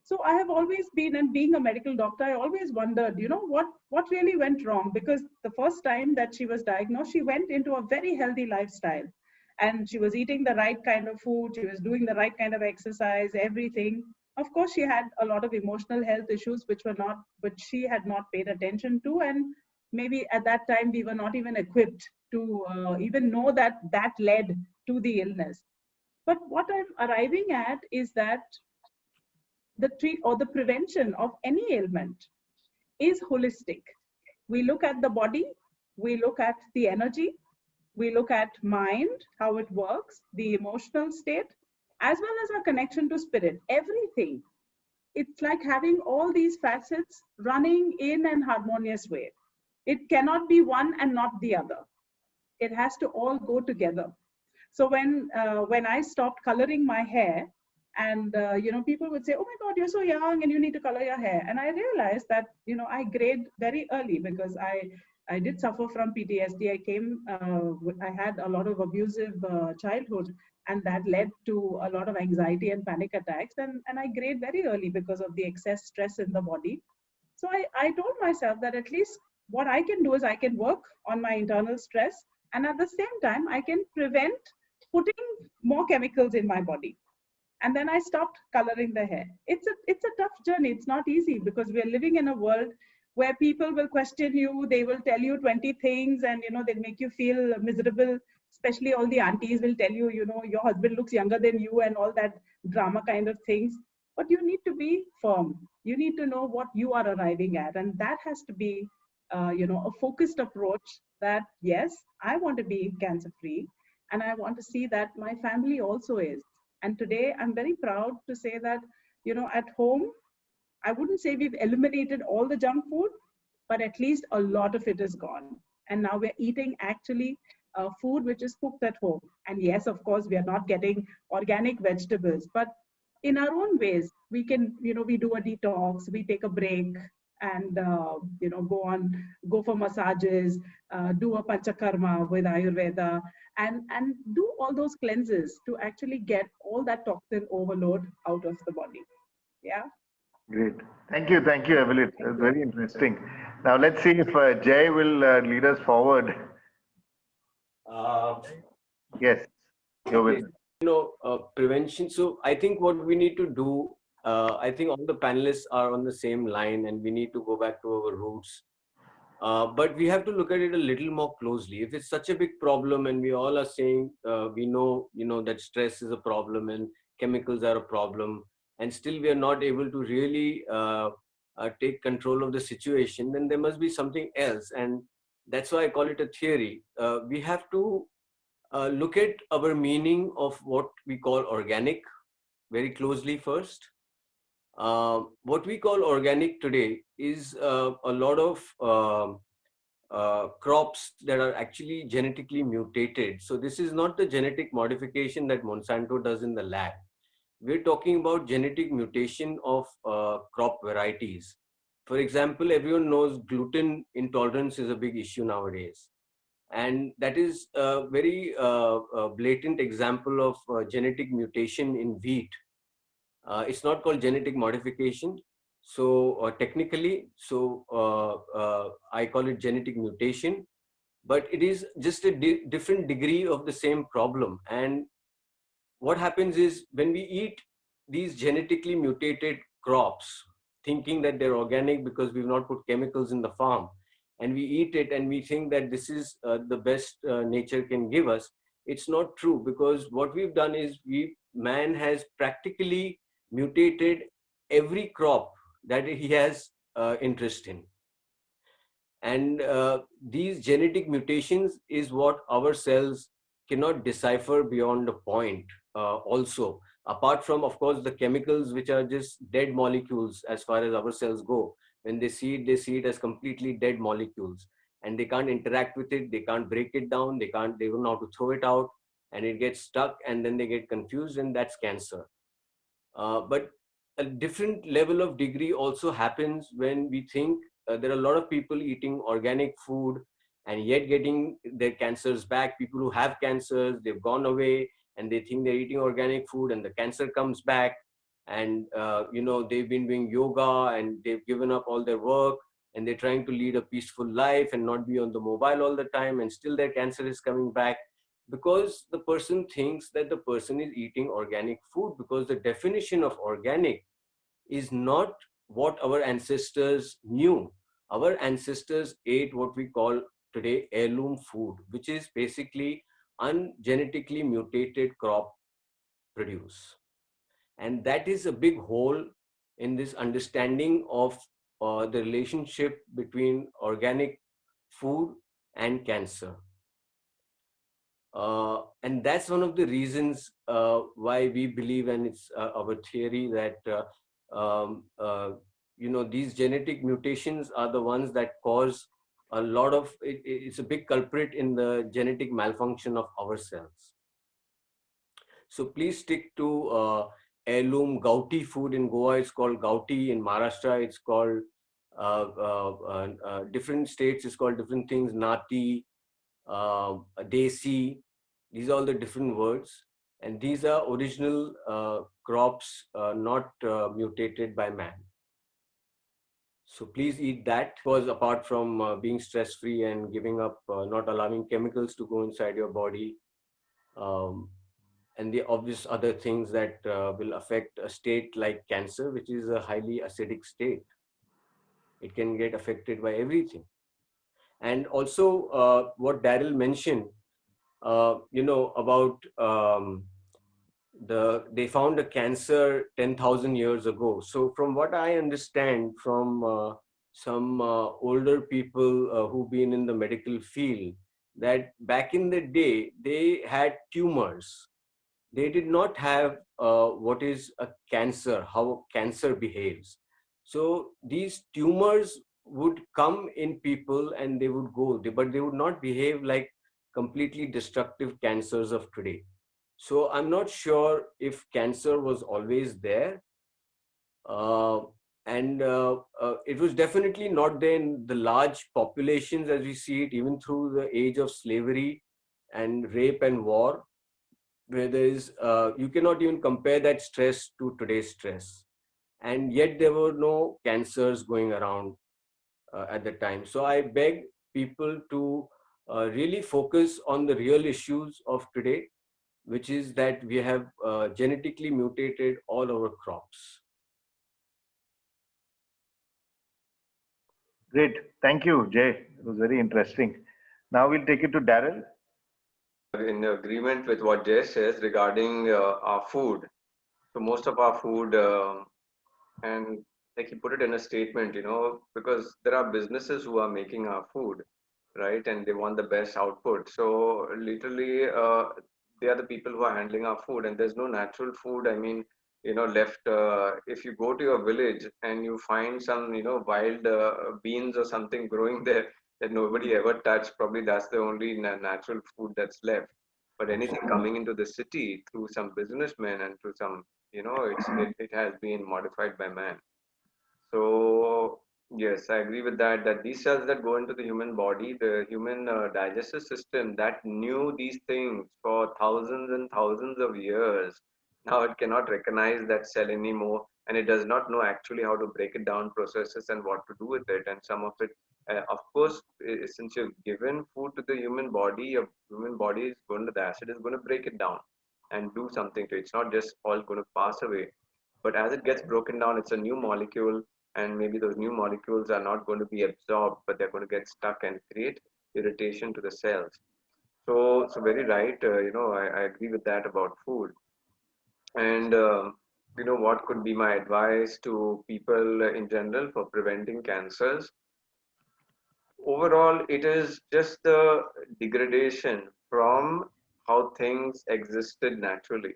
So I have always been, and being a medical doctor, I always wondered, what really went wrong? Because the first time that she was diagnosed, she went into a very healthy lifestyle, and she was eating the right kind of food, she was doing the right kind of exercise, everything. Of course, she had a lot of emotional health issues, which she had not paid attention to. And maybe at that time, we were not even equipped to even know that led to the illness. But what I'm arriving at is that the treat or the prevention of any ailment is holistic. We look at the body, we look at the energy, we look at mind, how it works, the emotional state, as well as our connection to spirit, everything. It's like having all these facets running in an harmonious way. It cannot be one and not the other. It has to all go together. So when I stopped coloring my hair, and people would say, "Oh my God, you're so young, and you need to color your hair." And I realized that I grayed very early because I did suffer from PTSD. I had a lot of abusive childhood, and that led to a lot of anxiety and panic attacks. And I grayed very early because of the excess stress in the body. So I told myself that at least what I can do is I can work on my internal stress, and at the same time, I can prevent putting more chemicals in my body. And then I stopped coloring the hair. It's a tough journey. It's not easy because we are living in a world where people will question you. They will tell you 20 things, and they make you feel miserable. Especially all the aunties will tell you, your husband looks younger than you and all that drama kind of things. But you need to be firm. You need to know what you are arriving at, and that has to be, a focused approach. That yes, I want to be cancer free, and I want to see that my family also is. And today I'm very proud to say that, at home, I wouldn't say we've eliminated all the junk food, but at least a lot of it is gone. And now we're eating actually food which is cooked at home. And yes, of course, we are not getting organic vegetables, but in our own ways, we can, we do a detox, we take a break, and go for massages, do a panchakarma with Ayurveda, and do all those cleanses to actually get all that toxin overload out of the body. Yeah. Great. Thank you, Evelet. That's very interesting. Now let's see if Jay will lead us forward. Uh, Yes, you're with us. Prevention. So I think what we need to do, I think all the panelists are on the same line, and we need to go back to our roots. But we have to look at it a little more closely. If it's such a big problem, and we all are saying we know, that stress is a problem and chemicals are a problem, and still we are not able to really take control of the situation, then there must be something else. And that's why I call it a theory. We have to look at our meaning of what we call organic very closely first. What we call organic today is a lot of crops that are actually genetically mutated. So this is not the genetic modification that Monsanto does in the lab. We're talking about genetic mutation of crop varieties. For example, everyone knows gluten intolerance is a big issue nowadays. And that is a very blatant example of genetic mutation in wheat. It's not called genetic modification. So technically, I call it genetic mutation, but it is just a different degree of the same problem. And what happens is when we eat these genetically mutated crops, thinking that they're organic because we've not put chemicals in the farm, and we eat it and we think that this is the best nature can give us, it's not true, because what we've done is man has practically mutated every crop that he has interest in. And these genetic mutations is what our cells cannot decipher beyond a point. Also, apart from, of course, the chemicals, which are just dead molecules as far as our cells go. When they see it as completely dead molecules, and they can't interact with it, they can't break it down, they don't know how to throw it out, and it gets stuck, and then they get confused, and that's cancer. But a different level of degree also happens when we think there are a lot of people eating organic food and yet getting their cancers back. People who have cancers, they've gone away, and they think they're eating organic food, and the cancer comes back. And they've been doing yoga, and they've given up all their work, and they're trying to lead a peaceful life and not be on the mobile all the time, and still their cancer is coming back, because the person thinks that the person is eating organic food, because the definition of organic is not what our ancestors knew. Our ancestors ate what we call today heirloom food, which is basically ungenetically mutated crop produce. And that is a big hole in this understanding of the relationship between organic food and cancer. And that's one of the reasons why we believe, and it's our theory, that these genetic mutations are the ones that cause a lot of it's a big culprit in the genetic malfunction of our cells. So please stick to heirloom gouty food. In Goa it's called gouty, in Maharashtra it's called different states it's called different things, nati, desi. These are all the different words, and these are original crops, not mutated by man. So please eat that, because apart from being stress-free and giving up, not allowing chemicals to go inside your body, and the obvious other things that will affect a state like cancer, which is a highly acidic state. It can get affected by everything. And also what Darryl mentioned, about they found a cancer 10,000 years ago. So from what I understand from some older people who've been in the medical field, that back in the day, they had tumors. They did not have what is a cancer, how cancer behaves. So these tumors would come in people and they would go, but they would not behave like completely destructive cancers of today. So I'm not sure if cancer was always there. And it was definitely not there in the large populations as we see it, even through the age of slavery and rape and war, where there is, you cannot even compare that stress to today's stress. And yet there were no cancers going around at the time. So I beg people to really focus on the real issues of today, which is that we have genetically mutated all our crops. Great. Thank you, Jay. It was very interesting. Now we'll take it to Darryl. In agreement with what Jay says regarding our food. So most of our food, and like he put it in a statement, because there are businesses who are making our food, right? And they want the best output. So literally, they are the people who are handling our food, and there's no natural food. I mean, left. If you go to your village and you find some, wild beans or something growing there that nobody ever touched, probably that's the only natural food that's left. But anything coming into the city through some businessmen and through some, it has been modified by man. So yes, I agree with that. That these cells that go into the human body, the human digestive system that knew these things for thousands and thousands of years, now it cannot recognize that cell anymore, and it does not know actually how to break it down, processes, and what to do with it. And some of it, of course, since you've given food to the human body, your human body is going to, the acid is going to break it down and do something to it. It's not just all going to pass away. But as it gets broken down, it's a new molecule, and maybe those new molecules are not going to be absorbed, but they're going to get stuck and create irritation to the cells. So very right. I agree with that about food. And what could be my advice to people in general for preventing cancers? Overall, it is just the degradation from how things existed naturally.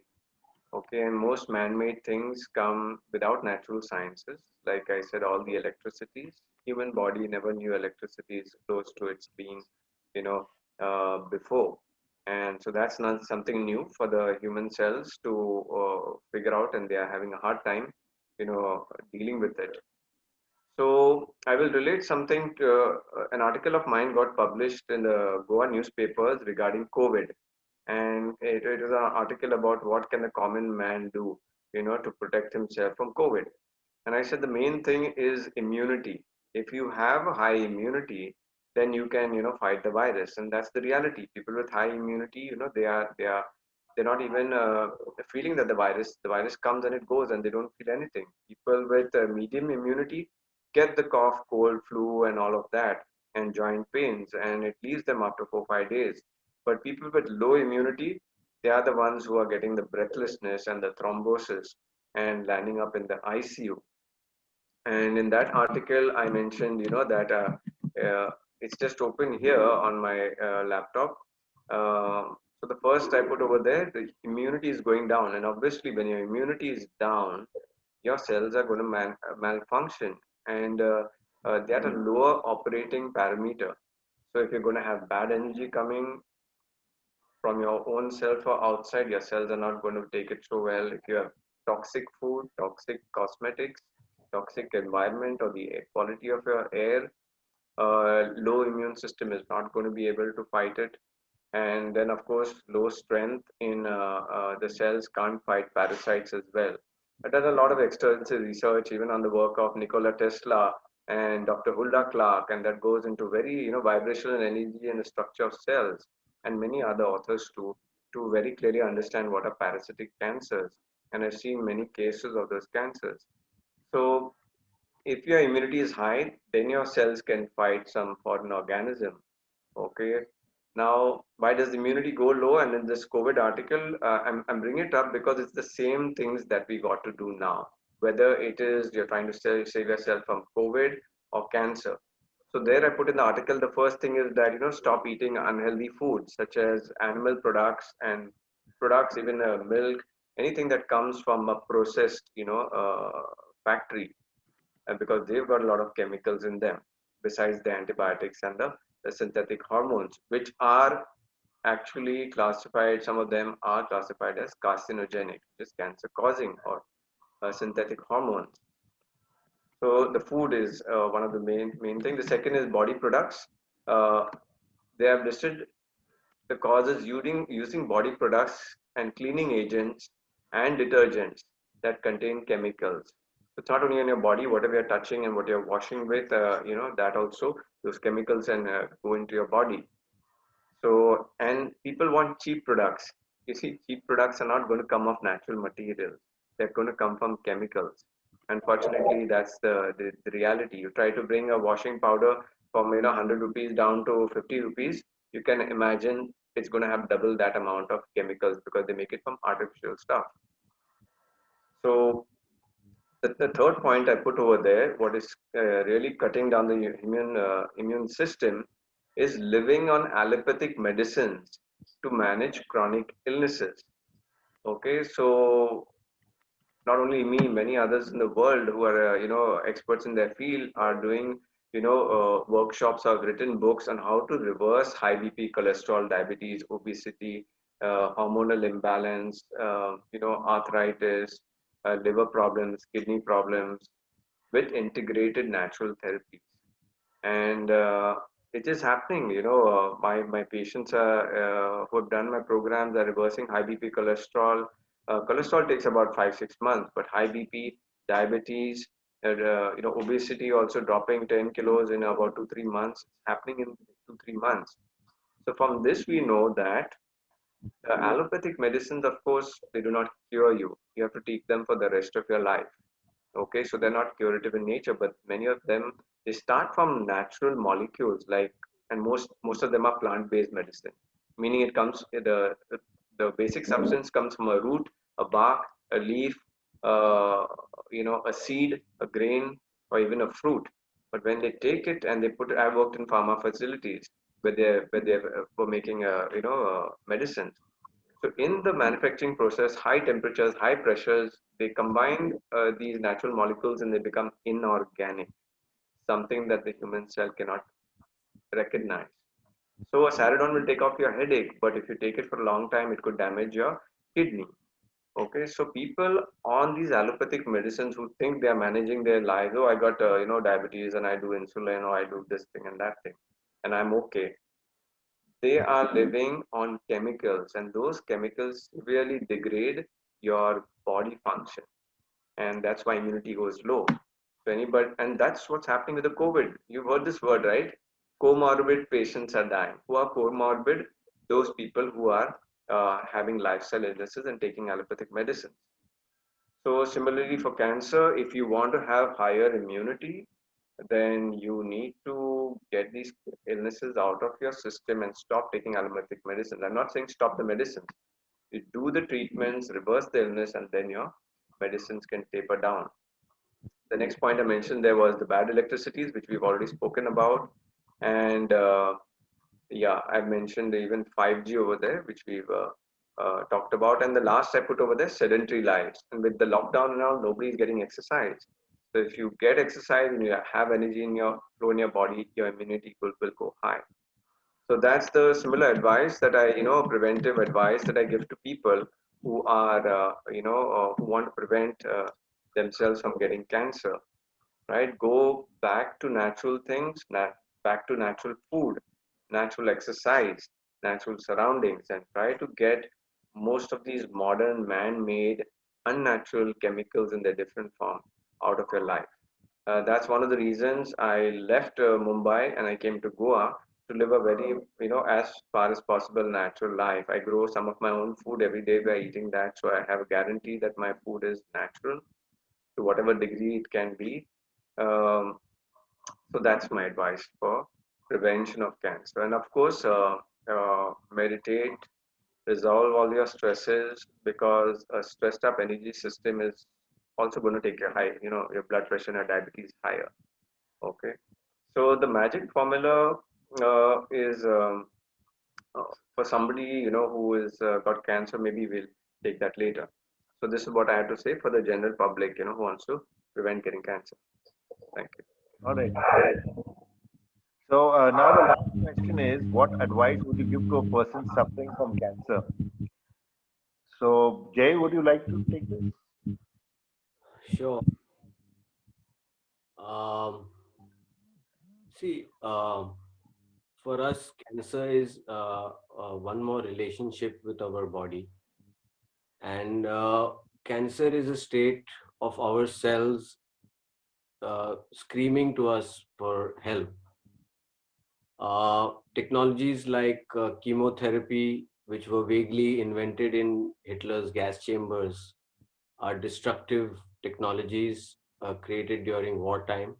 Okay, and most man-made things come without natural sciences. Like I said, all the electricities. Human body never knew electricity is close to its being, before. And so that's not something new for the human cells to figure out, and they are having a hard time, dealing with it. So I will relate something to an article of mine got published in the Goa newspapers regarding COVID, and it is an article about what can a common man do, to protect himself from COVID. And I said the main thing is immunity. If you have a high immunity, then you can, fight the virus, and that's the reality. People with high immunity, they're not even feeling that the virus comes and it goes, and they don't feel anything. People with medium immunity get the cough, cold, flu, and all of that, and joint pains, and it leaves them after 4 5 days. But people with low immunity, they are the ones who are getting the breathlessness and the thrombosis and landing up in the ICU. And in that article, I mentioned, that it's just open here on my laptop. So the first I put over there, the immunity is going down. And obviously, when your immunity is down, your cells are going to malfunction, and they are a lower operating parameter. So if you're going to have bad energy coming from your own self or outside, your cells are not going to take it so well. If you have toxic food, toxic cosmetics, toxic environment, or the quality of your air, low immune system is not going to be able to fight it. And then, of course, low strength in the cells can't fight parasites as well. But there's a lot of extensive research, even on the work of Nikola Tesla and Dr. Hulda Clark, and that goes into very, vibrational energy and the structure of cells, and many other authors too, to very clearly understand what are parasitic cancers. And I've seen many cases of those cancers. So if your immunity is high, then your cells can fight some foreign organism. Okay. Now, why does immunity go low? And in this COVID article, I'm bringing it up because it's the same things that we got to do now. Whether it is you're trying to save yourself from COVID or cancer. So there, I put in the article. The first thing is that stop eating unhealthy foods such as animal products and products, even milk, anything that comes from a processed factory, and because they've got a lot of chemicals in them besides the antibiotics and the synthetic hormones, which are actually classified, some of them are classified as carcinogenic, which is cancer causing, or synthetic hormones. So the food is one of the main thing. The second is body products. uh, they have listed the causes using body products and cleaning agents and detergents that contain chemicals. So it's not only on your body, whatever you're touching and what you're washing with, that also, those chemicals and go into your body. So, and people want cheap products. You see, cheap products are not going to come off natural materials. They're going to come from chemicals. Unfortunately, that's the reality. You try to bring a washing powder from 100 rupees down to 50 rupees. You can imagine it's going to have double that amount of chemicals because they make it from artificial stuff. So the third point I put over there, what is really cutting down the immune system, is living on allopathic medicines to manage chronic illnesses. Okay, so not only me, many others in the world who are experts in their field are doing workshops or written books on how to reverse high BP, cholesterol, diabetes, obesity, hormonal imbalance, arthritis, liver problems, kidney problems, with integrated natural therapies. And it is happening. My patients are who have done my programs are reversing high BP, cholesterol. Cholesterol takes about 5-6 months, but high BP, diabetes, obesity also dropping 10 kilos in about 2-3 months. It's happening in 2-3 months. So from this we know that allopathic medicines, of course, they do not cure you. You have to take them for the rest of your life. Okay, so they're not curative in nature, but many of them, they start from natural molecules, like, and most of them are plant-based medicine, meaning it comes the basic substance comes from a root, a bark, a leaf, uh, a seed, a grain, or even a fruit. But when they take it and they put it, I worked in pharma facilities where they were making medicines. So in the manufacturing process, high temperatures, high pressures, they combine these natural molecules and they become inorganic, something that the human cell cannot recognize. So a Saradon will take off your headache, but if you take it for a long time, it could damage your kidney. Okay, so people on these allopathic medicines who think they are managing their lives, oh, I got diabetes and I do insulin, or I do this thing and that thing, and I'm okay. They are living on chemicals, and those chemicals severely degrade your body function, and that's why immunity goes low. So anybody, and that's what's happening with the COVID. You've heard this word, right? Comorbid patients are dying. Who are comorbid? Those people who are having lifestyle illnesses and taking allopathic medicines. So similarly for cancer, if you want to have higher immunity, then you need to get these illnesses out of your system and stop taking allopathic medicine. I'm not saying stop the medicines. You do the treatments, reverse the illness, and then your medicines can taper down. The next point I mentioned there was the bad electricities, which we've already spoken about. And yeah, I mentioned even 5G over there, which we've talked about. And the last I put over there, sedentary lives. And with the lockdown now, nobody's getting exercise. So if you get exercise and you have energy in your flow in your body, your immunity will go high. So that's the similar advice that I, preventive advice that I give to people who are, who want to prevent themselves from getting cancer, right? Go back to natural things, back to natural food, natural exercise, natural surroundings, and try to get most of these modern man-made unnatural chemicals in their different form out of your life. That's one of the reasons I left Mumbai and I came to Goa to live a very, as far as possible natural life. I grow some of my own food every day by eating that, so I have a guarantee that my food is natural to whatever degree it can be. Um, so that's my advice for prevention of cancer. And of course, meditate, resolve all your stresses because a stressed up energy system is also going to take your your blood pressure and your diabetes higher. Okay. So the magic formula is for somebody who is got cancer. Maybe we'll take that later. So this is what I have to say for the general public, who wants to prevent getting cancer. Thank you. All right. So now the last question is, what advice would you give to a person suffering from cancer? So Jay, would you like to take this? Sure. Um, See, for us, cancer is one more relationship with our body, and cancer is a state of our cells screaming to us for help. Technologies like chemotherapy, which were vaguely invented in Hitler's gas chambers, are destructive technologies created during wartime,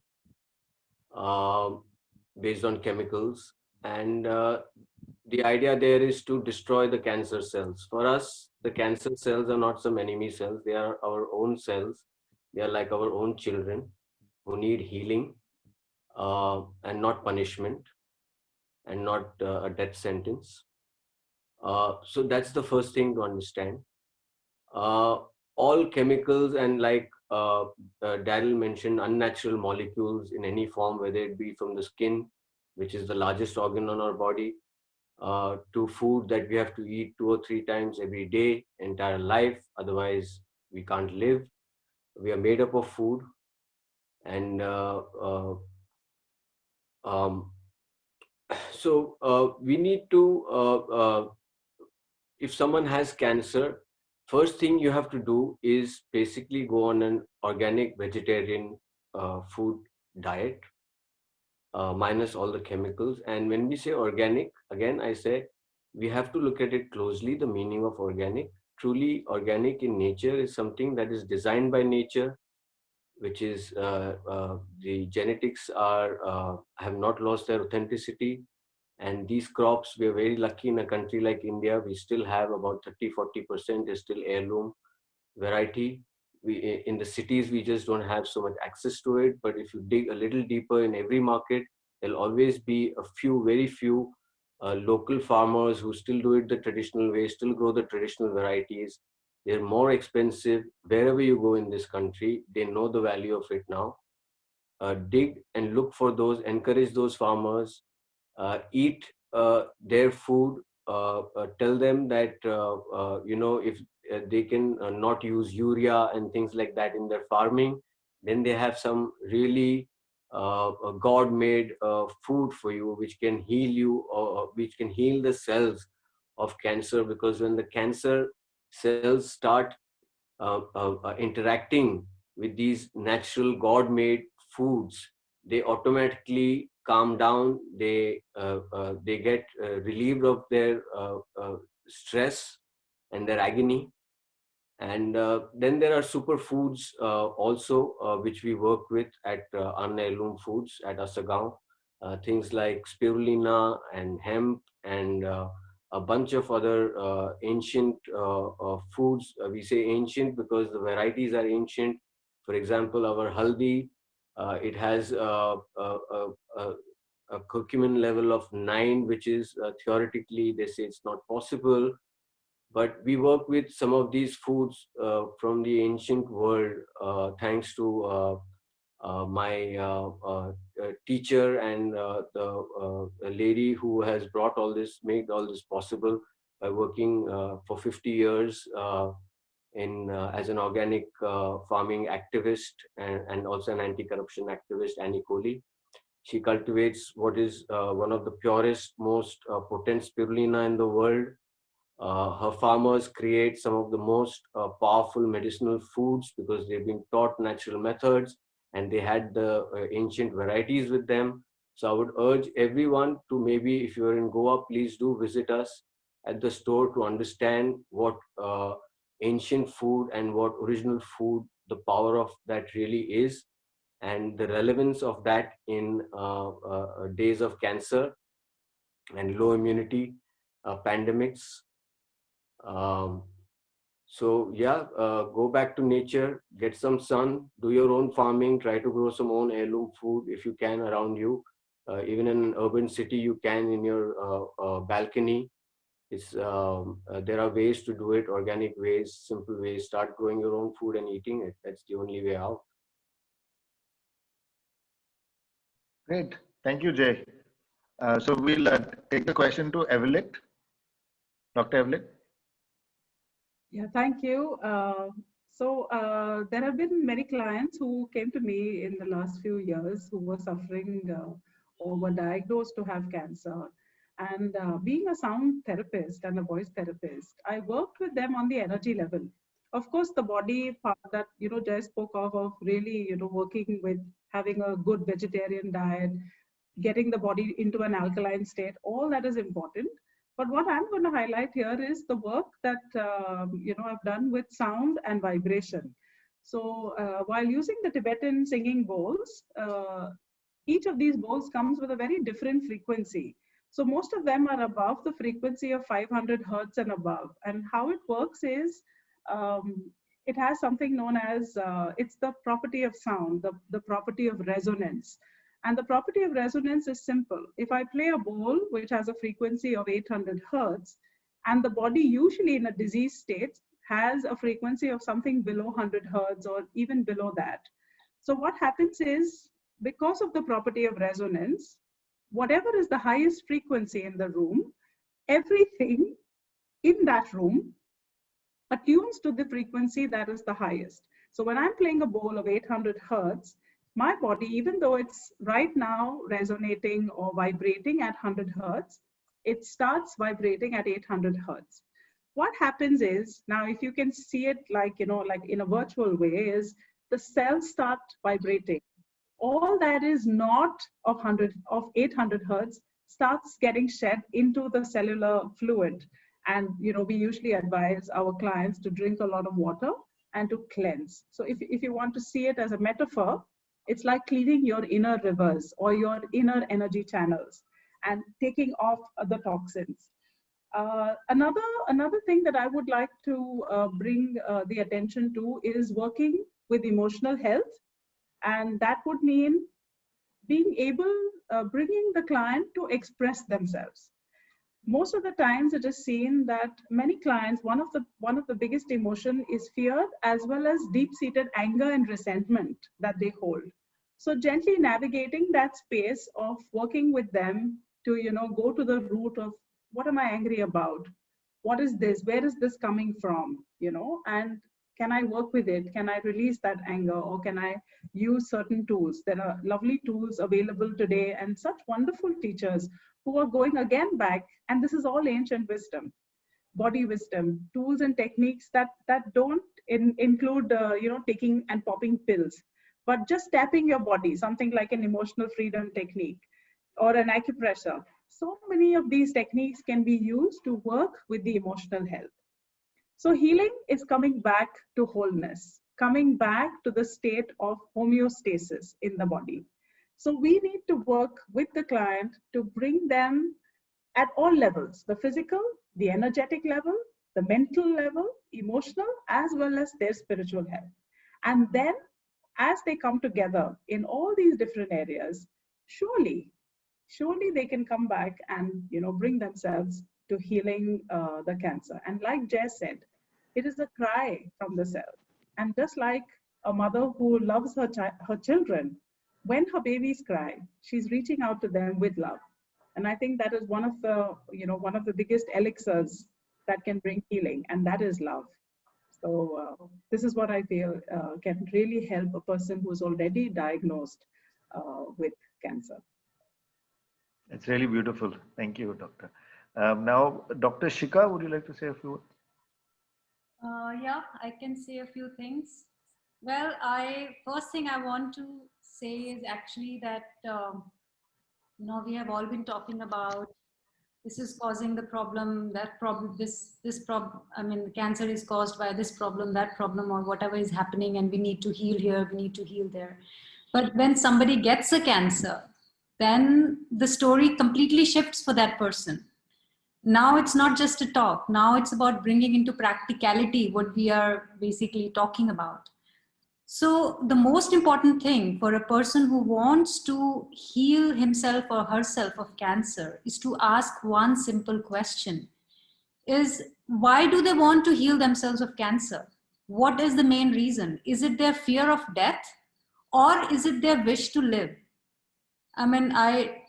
um based on chemicals. And the idea there is to destroy the cancer cells. For us, the cancer cells are not some enemy cells, they are our own cells. They are like our own children who need healing and not punishment and not a death sentence. So that's the first thing to understand. Uh, all chemicals and like Darryl mentioned, unnatural molecules in any form, whether it be from the skin, which is the largest organ on our body, to food that we have to eat 2 or 3 times every day, entire life. Otherwise, we can't live. We are made up of food, and um, so we need to. If someone has cancer, first thing you have to do is basically go on an organic vegetarian food diet, minus all the chemicals. And when we say organic, again, I say we have to look at it closely, the meaning of organic. Truly organic in nature is something that is designed by nature, which is the genetics are have not lost their authenticity. And these crops, we are very lucky in a country like India, we still have about 30-40% is still heirloom variety. In the cities, we just don't have so much access to it. But if you dig a little deeper, in every market, there'll always be a few, very few local farmers who still do it the traditional way, still grow the traditional varieties. They're more expensive. Wherever you go in this country, they know the value of it now. Dig and look for those, encourage those farmers, eat their food, tell them that if they can not use urea and things like that in their farming, then they have some really God made food for you, which can heal you, or which can heal the cells of cancer. Because when the cancer cells start interacting with these natural God made foods, they automatically calm down. They get relieved of their stress and their agony. And then there are superfoods also, which we work with at Anna Heirloom Foods at Asagaon. Things like spirulina and hemp and a bunch of other ancient foods. We say ancient because the varieties are ancient, For example, our haldi, it has a curcumin level of 9, which is theoretically, they say it's not possible. But we work with some of these foods from the ancient world, thanks to my teacher and the lady who has brought all this, made all this possible by working for 50 years as an organic farming activist and also an anti-corruption activist, Annie Kohli. She cultivates what is one of the purest, most potent spirulina in the world. Her farmers create some of the most powerful medicinal foods because they've been taught natural methods and they had the ancient varieties with them. So I would urge everyone to, maybe if you're in Goa, please do visit us at the store to understand what ancient food and what original food, the power of that really is, and the relevance of that in days of cancer and low immunity, pandemics. So yeah, go back to nature, get some sun, do your own farming, try to grow some own heirloom food if you can around you. Even in an urban city, you can in your balcony. There are ways to do it, organic ways, simple ways. Start growing your own food and eating it. That's the only way out. Great. Thank you, Jay. So we'll take the question to Evelet. Dr. Evelet. Yeah, thank you. There have been many clients who came to me in the last few years who were suffering or were diagnosed to have cancer. And being a sound therapist and a voice therapist, I worked with them on the energy level. Of course, the body part that, Jay spoke of really, working with having a good vegetarian diet, getting the body into an alkaline state, all that is important. But what I'm going to highlight here is the work that I've done with sound and vibration. So while using the Tibetan singing bowls, each of these bowls comes with a very different frequency. So most of them are above the frequency of 500 hertz and above. And how it works is it has something known as, it's the property of sound, the property of resonance. And the property of resonance is simple. If I play a bowl which has a frequency of 800 hertz, and the body usually in a disease state has a frequency of something below 100 hertz or even below that. So what happens is, because of the property of resonance, whatever is the highest frequency in the room, everything in that room attunes to the frequency that is the highest. So when I'm playing a bowl of 800 hertz, my body, even though it's right now resonating or vibrating at 100 hertz, it starts vibrating at 800 hertz. What happens is, now if you can see it like in a virtual way, is the cells start vibrating. All that is not of 800 hertz starts getting shed into the cellular fluid. And we usually advise our clients to drink a lot of water and to cleanse. So if you want to see it as a metaphor, it's like cleaning your inner rivers or your inner energy channels and taking off the toxins. Another thing that I would like to bring the attention to is working with emotional health. And that would mean being able, bringing the client to express themselves. Most of the times it is seen that many clients, one of the biggest emotion is fear, as well as deep-seated anger and resentment that they hold. So gently navigating that space of working with them to, go to the root of what am I angry about? What is this? Where is this coming from? And can I work with it? Can I release that anger, or can I use certain tools? There are lovely tools available today and such wonderful teachers who are going again back, and this is all ancient wisdom, body wisdom, tools and techniques that don't include taking and popping pills, but just tapping your body, something like an emotional freedom technique or an acupressure. So many of these techniques can be used to work with the emotional health. So healing is coming back to wholeness, coming back to the state of homeostasis in the body. So we need to work with the client to bring them at all levels, the physical, the energetic level, the mental level, emotional, as well as their spiritual health. And then as they come together in all these different areas, surely they can come back and bring themselves to healing the cancer. And like Jess said, it is a cry from the cell. And just like a mother who loves her children, when her babies cry, she's reaching out to them with love. And I think that is one of the biggest elixirs that can bring healing, and that is love. So this is what I feel can really help a person who's already diagnosed with cancer. It's really beautiful. Thank you, Doctor. Now, Dr. Shikha, would you like to say a few words? Yeah, I can say a few things. Well, first thing I want to say is actually that we have all been talking about this is causing the problem, that problem, this problem. I mean, cancer is caused by this problem, that problem, or whatever is happening, and we need to heal here, we need to heal there. But when somebody gets a cancer, then the story completely shifts for that person. Now it's not just a talk. Now it's about bringing into practicality what we are basically talking about. So the most important thing for a person who wants to heal himself or herself of cancer is to ask one simple question: is why do they want to heal themselves of cancer? What is the main reason? Is it their fear of death, or is it their wish to live? I mean, I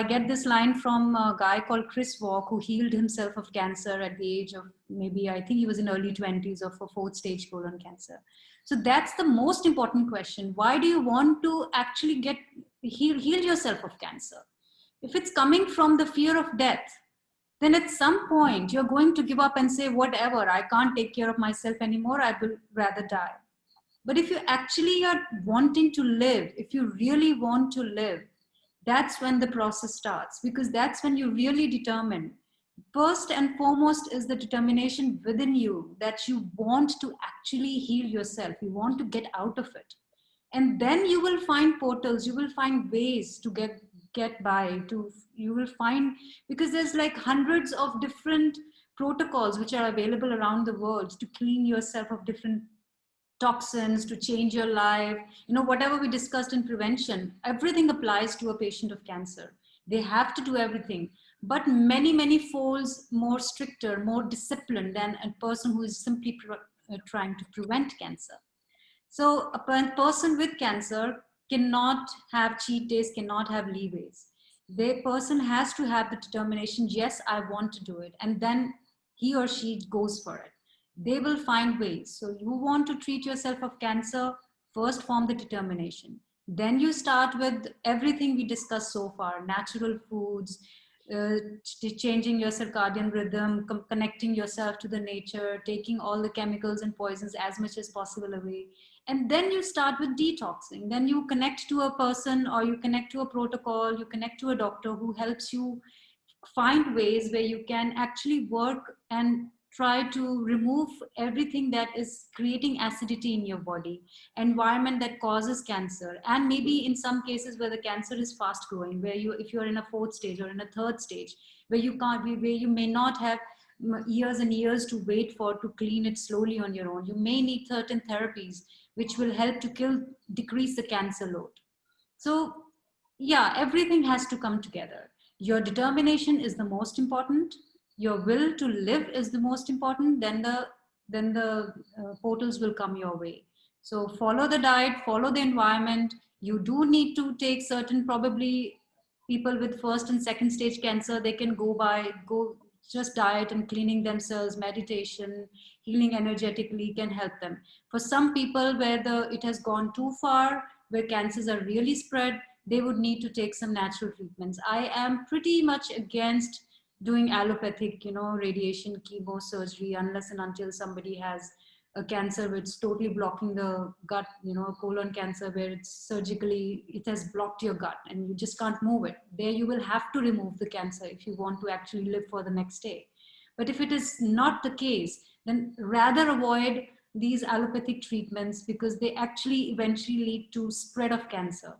get this line from a guy called Chris Walk, who healed himself of cancer at the age of maybe, I think he was in early 20s, of a 4th stage colon cancer. So that's the most important question. Why do you want to actually heal yourself of cancer? If it's coming from the fear of death, then at some point you're going to give up and say, whatever, I can't take care of myself anymore, I will rather die. But if you actually are wanting to live, if you really want to live, that's when the process starts, because that's when you really determine. First and foremost is the determination within you that you want to actually heal yourself. You want to get out of it. And then you will find portals, you will find ways to get by, you will find, because there's like hundreds of different protocols which are available around the world to clean yourself of different toxins, to change your life. Whatever we discussed in prevention, everything applies to a patient of cancer. They have to do everything, but many folds more stricter, more disciplined than a person who is simply trying to prevent cancer. So a person with cancer cannot have cheat days, cannot have leeways. The person has to have the determination, yes, I want to do it, and then he or she goes for it. They will find ways. So you want to treat yourself of cancer, first form the determination. Then you start with everything we discussed so far: natural foods, changing your circadian rhythm, connecting yourself to the nature, taking all the chemicals and poisons as much as possible away. And then you start with detoxing. Then you connect to a person, or you connect to a protocol, you connect to a doctor who helps you find ways where you can actually work and try to remove everything that is creating acidity in your body, environment that causes cancer, and maybe in some cases where the cancer is fast growing, where if you're in a 4th stage or in a 3rd stage, where you may not have years and years to wait for to clean it slowly on your own. You may need certain therapies which will help to decrease the cancer load. So yeah, everything has to come together. Your determination is the most important. Your will to live is the most important. Then the portals will come your way. So follow the diet, follow the environment. You do need to take certain, probably people with 1st and 2nd stage cancer, they can go just diet and cleaning themselves, meditation, healing energetically can help them. For some people where it has gone too far, where cancers are really spread, they would need to take some natural treatments. I am pretty much against doing allopathic, radiation, chemo, surgery, unless and until somebody has a cancer which is totally blocking the gut, colon cancer, where it's surgically, it has blocked your gut and you just can't move it. There you will have to remove the cancer if you want to actually live for the next day. But if it is not the case, then rather avoid these allopathic treatments, because they actually eventually lead to spread of cancer.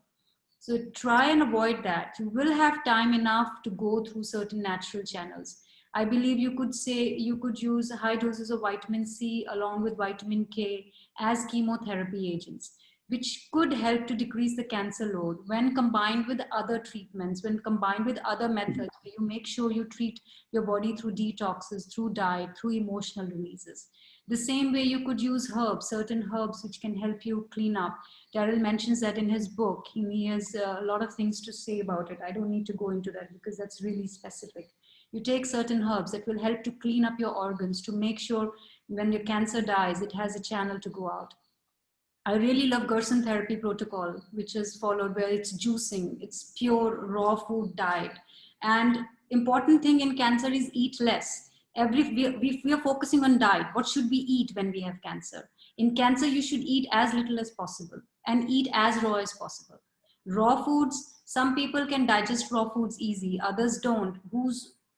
So try and avoid that. You will have time enough to go through certain natural channels. I believe you could use high doses of vitamin C along with vitamin K as chemotherapy agents. which could help to decrease the cancer load when combined with other treatments, when combined with other methods, where you make sure you treat your body through detoxes, through diet, through emotional releases. The same way you could use herbs, certain herbs which can help you clean up. Darryl mentions that in his book. He has a lot of things to say about it. I don't need to go into that because that's really specific. You take certain herbs that will help to clean up your organs, to make sure when your cancer dies, it has a channel to go out. I really love Gerson therapy protocol, which is followed where it's juicing, it's pure raw food diet. And important thing in cancer is eat less. We are focusing on diet. What should we eat when we have cancer? In cancer, you should eat as little as possible and eat as raw as possible. Raw foods, some people can digest raw foods easy, others don't.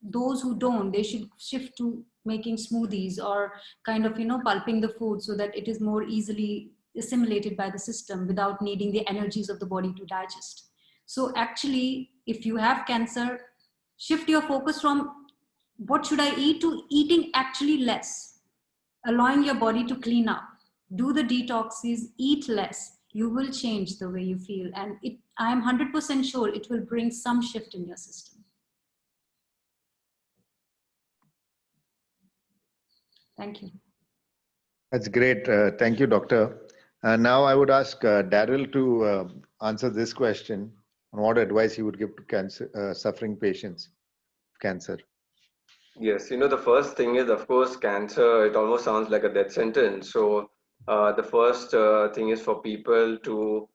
Those who don't, they should shift to making smoothies or kind of, pulping the food so that it is more easily assimilated by the system without needing the energies of the body to digest. So actually, if you have cancer, shift your focus from what should I eat to eating actually less, allowing your body to clean up, do the detoxes, eat less. You will change the way you feel. And I'm 100% sure it will bring some shift in your system. Thank you. That's great. Thank you, Doctor. Now I would ask Darryl to answer this question on what advice he would give to cancer suffering patients of cancer. Yes, the first thing is, of course, cancer, it almost sounds like a death sentence. So the first thing is for people to,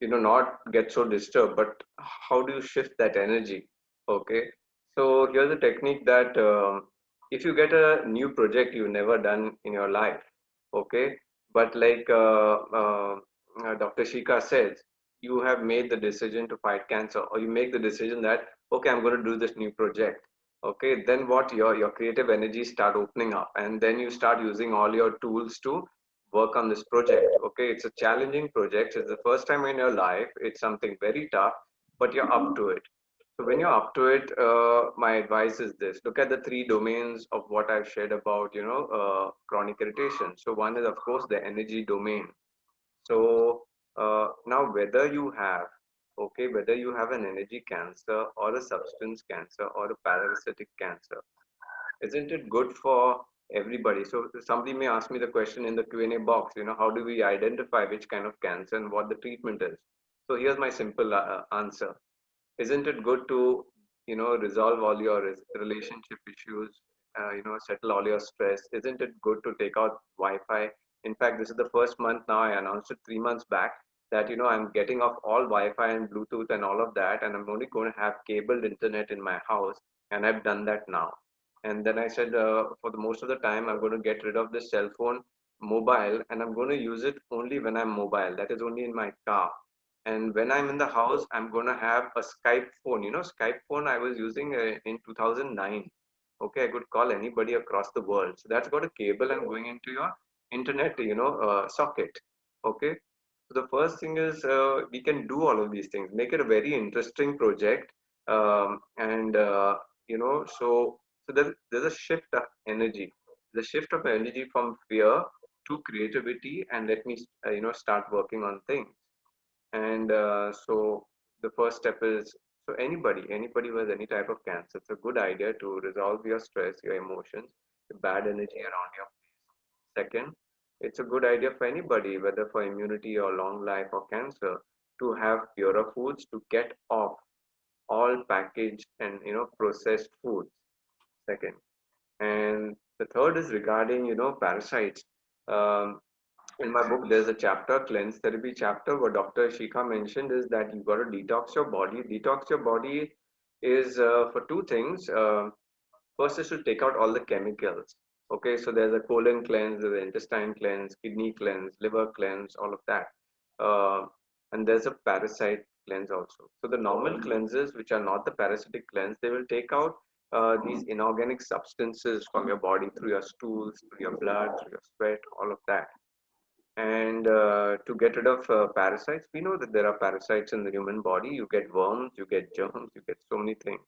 not get so disturbed, but how do you shift that energy? Okay. So here's a technique that if you get a new project you've never done in your life, okay, but like Dr. Shikha says, you have made the decision to fight cancer, or you make the decision that, okay, I'm going to do this new project. Okay, then what, your creative energy start opening up, and then you start using all your tools to work on this project. Okay, it's a challenging project, it's the first time in your life, it's something very tough, but you're up to it. So when you're up to it, my advice is this: look at the three domains of what I've shared about, chronic irritation. So one is, of course, the energy domain. So now whether you have an energy cancer or a substance cancer or a parasitic cancer, isn't it good for everybody? So somebody may ask me the question in the Q&A box, how do we identify which kind of cancer and what the treatment is? So here's my simple answer. Isn't it good to, resolve all your relationship issues, settle all your stress? Isn't it good to take out Wi-Fi? In fact, this is the first month now. I announced it 3 months back that, I'm getting off all Wi-Fi and Bluetooth and all of that, and I'm only going to have cabled internet in my house, and I've done that now. And then I said, for the most of the time, I'm going to get rid of this cell phone, mobile, and I'm going to use it only when I'm mobile. That is only in my car. And when I'm in the house, I'm going to have a Skype phone. Skype phone I was using in 2009. Okay, I could call anybody across the world. So that's got a cable and going into your internet, socket. Okay. So the first thing is we can do all of these things, make it a very interesting project. And, so there's a shift of energy, the shift of energy from fear to creativity, and let me, start working on things. And so the first step is, so anybody who has any type of cancer, it's a good idea to resolve your stress, your emotions, the bad energy around your place. Second, it's a good idea for anybody, whether for immunity or long life or cancer, to have purer foods, to get off all packaged and processed foods. Second, and the third is regarding parasites. Um, in my book, there's a chapter, cleanse therapy chapter, what Dr. Shikha mentioned is that you've got to detox your body. Detox your body is for two things. First is to take out all the chemicals. Okay, so there's a colon cleanse, there's an intestine cleanse, kidney cleanse, liver cleanse, all of that. And there's a parasite cleanse also. So the normal cleanses, which are not the parasitic cleanse, they will take out these inorganic substances from your body through your stools, through your blood, through your sweat, all of that. And to get rid of parasites, we know that there are parasites in the human body. You get worms, you get germs, you get so many things.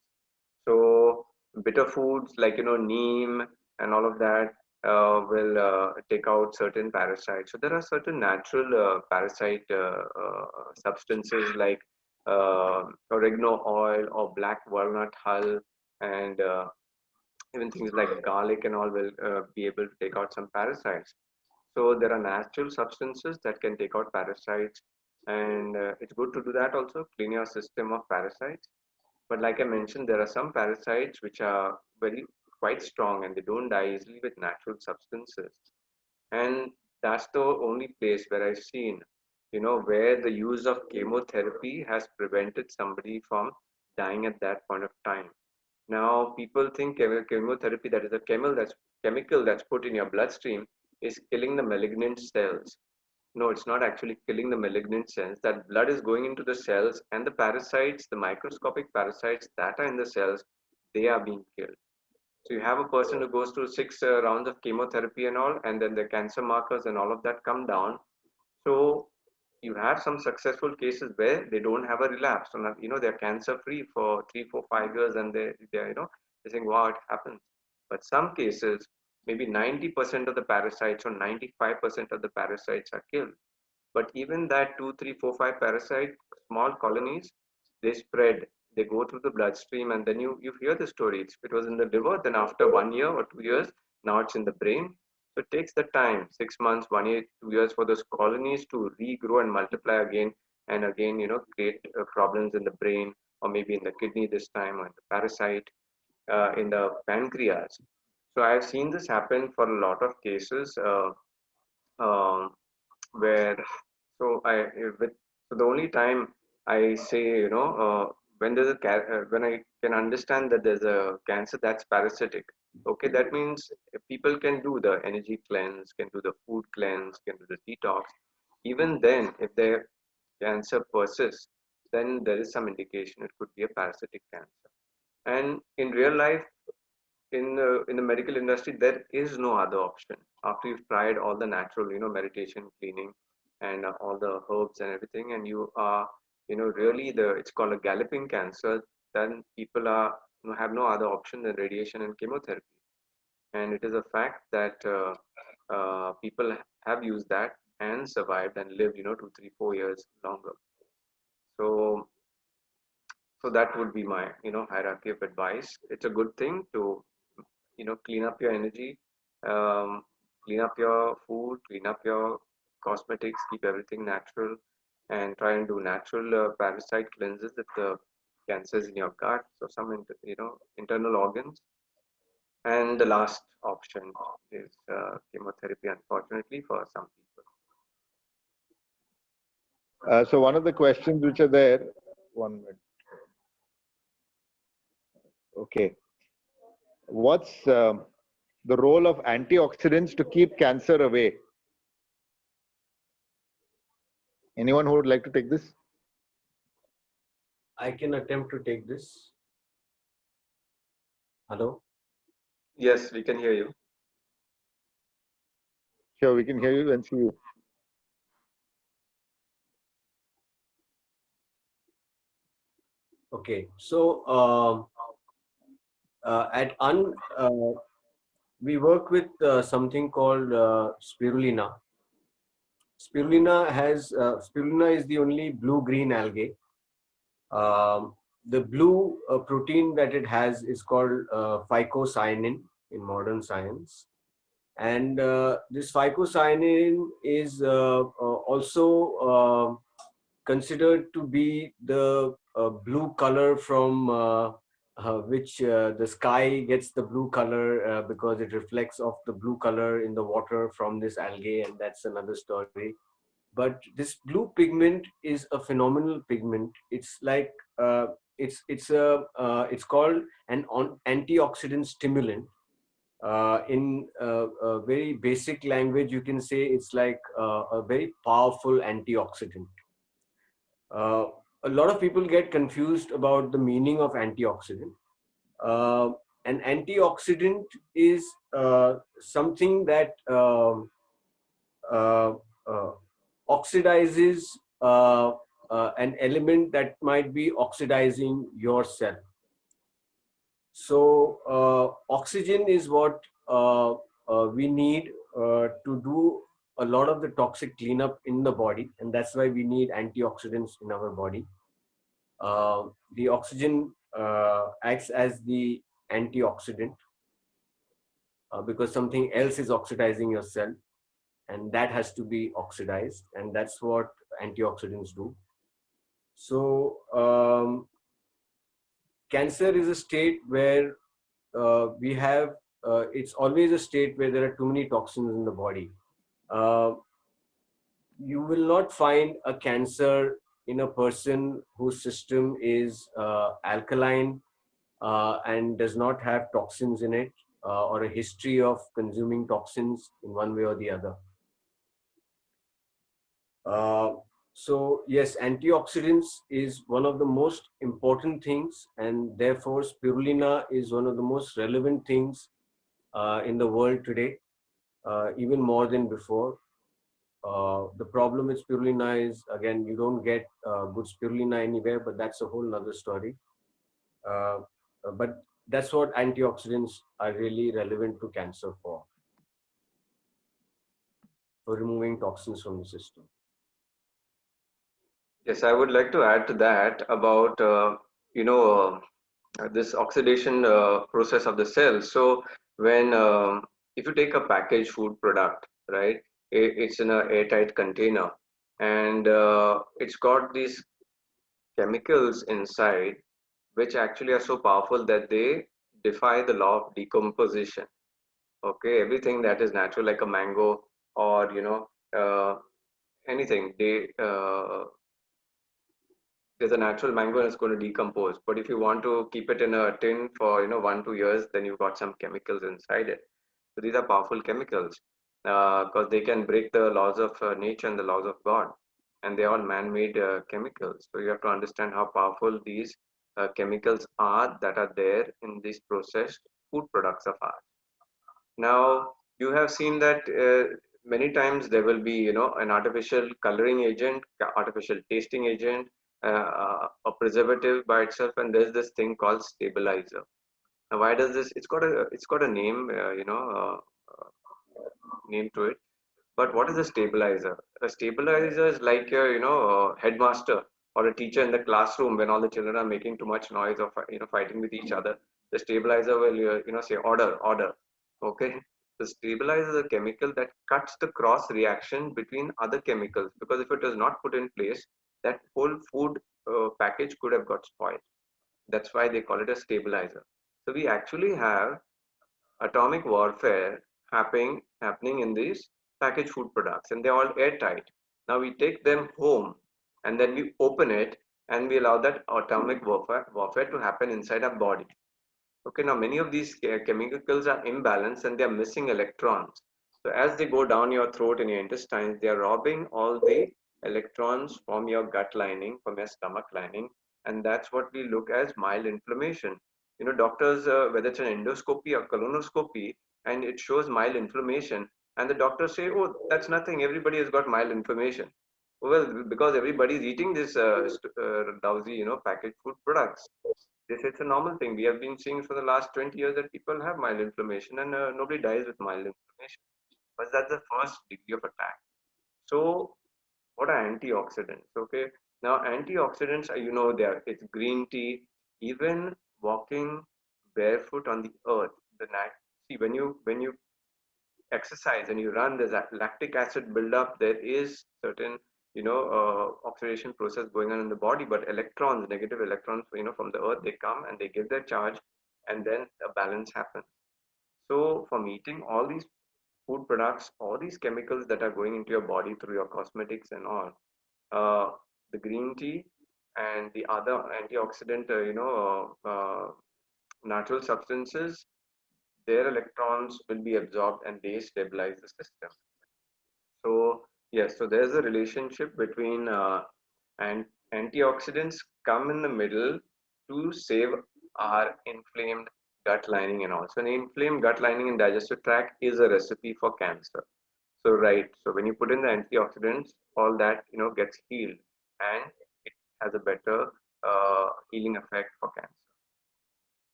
So bitter foods like neem and all of that, will take out certain parasites. So there are certain natural parasite substances like oregano oil or black walnut hull, and even things like garlic and all will be able to take out some parasites. So there are natural substances that can take out parasites, and it's good to do that also, clean your system of parasites. But like I mentioned, there are some parasites which are very quite strong and they don't die easily with natural substances. And that's the only place where I've seen, where the use of chemotherapy has prevented somebody from dying at that point of time. Now, people think chemotherapy, that is a chemical that's put in your bloodstream, is killing the malignant cells. No, it's not actually killing the malignant cells. That blood is going into the cells, and the parasites, the microscopic parasites that are in the cells, they are being killed. So you have a person who goes through 6 rounds of chemotherapy and all, and then the cancer markers and all of that come down. So you have some successful cases where they don't have a relapse, and they're cancer free for 3, 4, 5 years, and they're they're saying, wow, it happens. But some cases, maybe 90% of the parasites or 95% of the parasites are killed. But even that 2, 3, 4, 5 parasite small colonies, they spread. They go through the bloodstream, and then you hear the story. It was in the liver, then after 1 year or 2 years, now it's in the brain. So it takes the time, 6 months, 1 year, 2 years, for those colonies to regrow and multiply again and again. Create problems in the brain, or maybe in the kidney this time, or in the parasite, in the pancreas. So I've seen this happen for a lot of cases. Um, where so I with so the only time I say, when there's when I can understand that there's a cancer that's parasitic, okay, that means if people can do the energy cleanse, can do the food cleanse, can do the detox. Even then, if their cancer persists, then there is some indication it could be a parasitic cancer. And in real life, in the medical industry, there is no other option after you've tried all the natural, meditation, cleaning, and all the herbs and everything, and you are, really it's called a galloping cancer. Then people are, have no other option than radiation and chemotherapy. And it is a fact that people have used that and survived and lived, 2, 3, 4 years longer. So so that would be my, hierarchy of advice. It's a good thing to, clean up your energy, um, clean up your food, clean up your cosmetics, keep everything natural, and try and do natural parasite cleanses if the cancer is in your gut or some internal organs. And the last option is chemotherapy, unfortunately, for some people. So one of the questions which are there, 1 minute. Okay. What's the role of antioxidants to keep cancer away? Anyone who would like to take this? I can attempt to take this. Hello? Yes, we can hear you. Sure, we can hear you and see you. Okay, so we work with something called spirulina. Spirulina is the only blue-green algae. The blue protein that it has is called phycocyanin in modern science. And this phycocyanin is also considered to be the blue color from which the sky gets the blue color because it reflects off the blue color in the water from this algae, and that's another story. But this blue pigment is a phenomenal pigment. It's like it's called an antioxidant stimulant. In a very basic language, you can say it's like a very powerful antioxidant. A lot of people get confused about the meaning of antioxidant. An antioxidant is something that oxidizes an element that might be oxidizing your cell. So oxygen is what we need to do a lot of the toxic cleanup in the body, and that's why we need antioxidants in our body. The oxygen acts as the antioxidant because something else is oxidizing your cell, and that has to be oxidized, and that's what antioxidants do. So cancer is a state where we have, it's always a state where there are too many toxins in the body. You will not find a cancer in a person whose system is alkaline and does not have toxins in it, or a history of consuming toxins in one way or the other. So yes, antioxidants is one of the most important things, and therefore spirulina is one of the most relevant things in the world today, even more than before. The problem with spirulina is, again, you don't get good spirulina anywhere, but that's a whole nother story. But that's what antioxidants are really relevant to cancer for removing toxins from the system. Yes, I would like to add to that about this oxidation process of the cells. So when if you take a packaged food product, right, it's in an airtight container, and it's got these chemicals inside which actually are so powerful that they defy the law of decomposition. Okay, everything that is natural, like a mango or anything, there's a natural mango and it's going to decompose. But if you want to keep it in a tin for 1-2 years, then you've got some chemicals inside it. So these are powerful chemicals because they can break the laws of nature and the laws of God, and they're all man-made chemicals. So you have to understand how powerful these chemicals are that are there in these processed food products of ours. Now you have seen that many times there will be an artificial coloring agent, artificial tasting agent, a preservative by itself, and there's this thing called stabilizer. Now why does this? It's got a name, name to it. But what is a stabilizer? A stabilizer is like a headmaster or a teacher in the classroom when all the children are making too much noise or fighting with each other. The stabilizer will say order, order. Okay. The stabilizer is a chemical that cuts the cross reaction between other chemicals, because if it is not put in place, that whole food package could have got spoiled. That's why they call it a stabilizer. So we actually have atomic warfare happening in these packaged food products, and they're all airtight. Now we take them home and then we open it and we allow that atomic warfare to happen inside our body. Okay, now many of these chemicals are imbalanced and they are missing electrons. So as they go down your throat and your intestines, they are robbing all the electrons from your gut lining, from your stomach lining, and that's what we look as mild inflammation. Doctors, whether it's an endoscopy or colonoscopy, and it shows mild inflammation, and the doctors say, oh, that's nothing, everybody has got mild inflammation. Well, because everybody is eating this lousy, packaged food products. It's a normal thing. We have been seeing for the last 20 years that people have mild inflammation, and nobody dies with mild inflammation. But that's the first degree of attack. So what are antioxidants? Okay, now antioxidants are, it's green tea, even walking barefoot on the earth. See, when you exercise and you run, there's lactic acid buildup. There is certain oxidation process going on in the body, but electrons, negative electrons, from the earth, they come and they give their charge, and then a balance happens. So from eating all these food products, all these chemicals that are going into your body through your cosmetics and all, the green tea and the other antioxidant natural substances, their electrons will be absorbed and they stabilize the system. So yes, so there's a relationship between and antioxidants come in the middle to save our inflamed gut lining and all. So an inflamed gut lining and digestive tract is a recipe for cancer. So right, so when you put in the antioxidants, all that gets healed, and it has a better healing effect for cancer.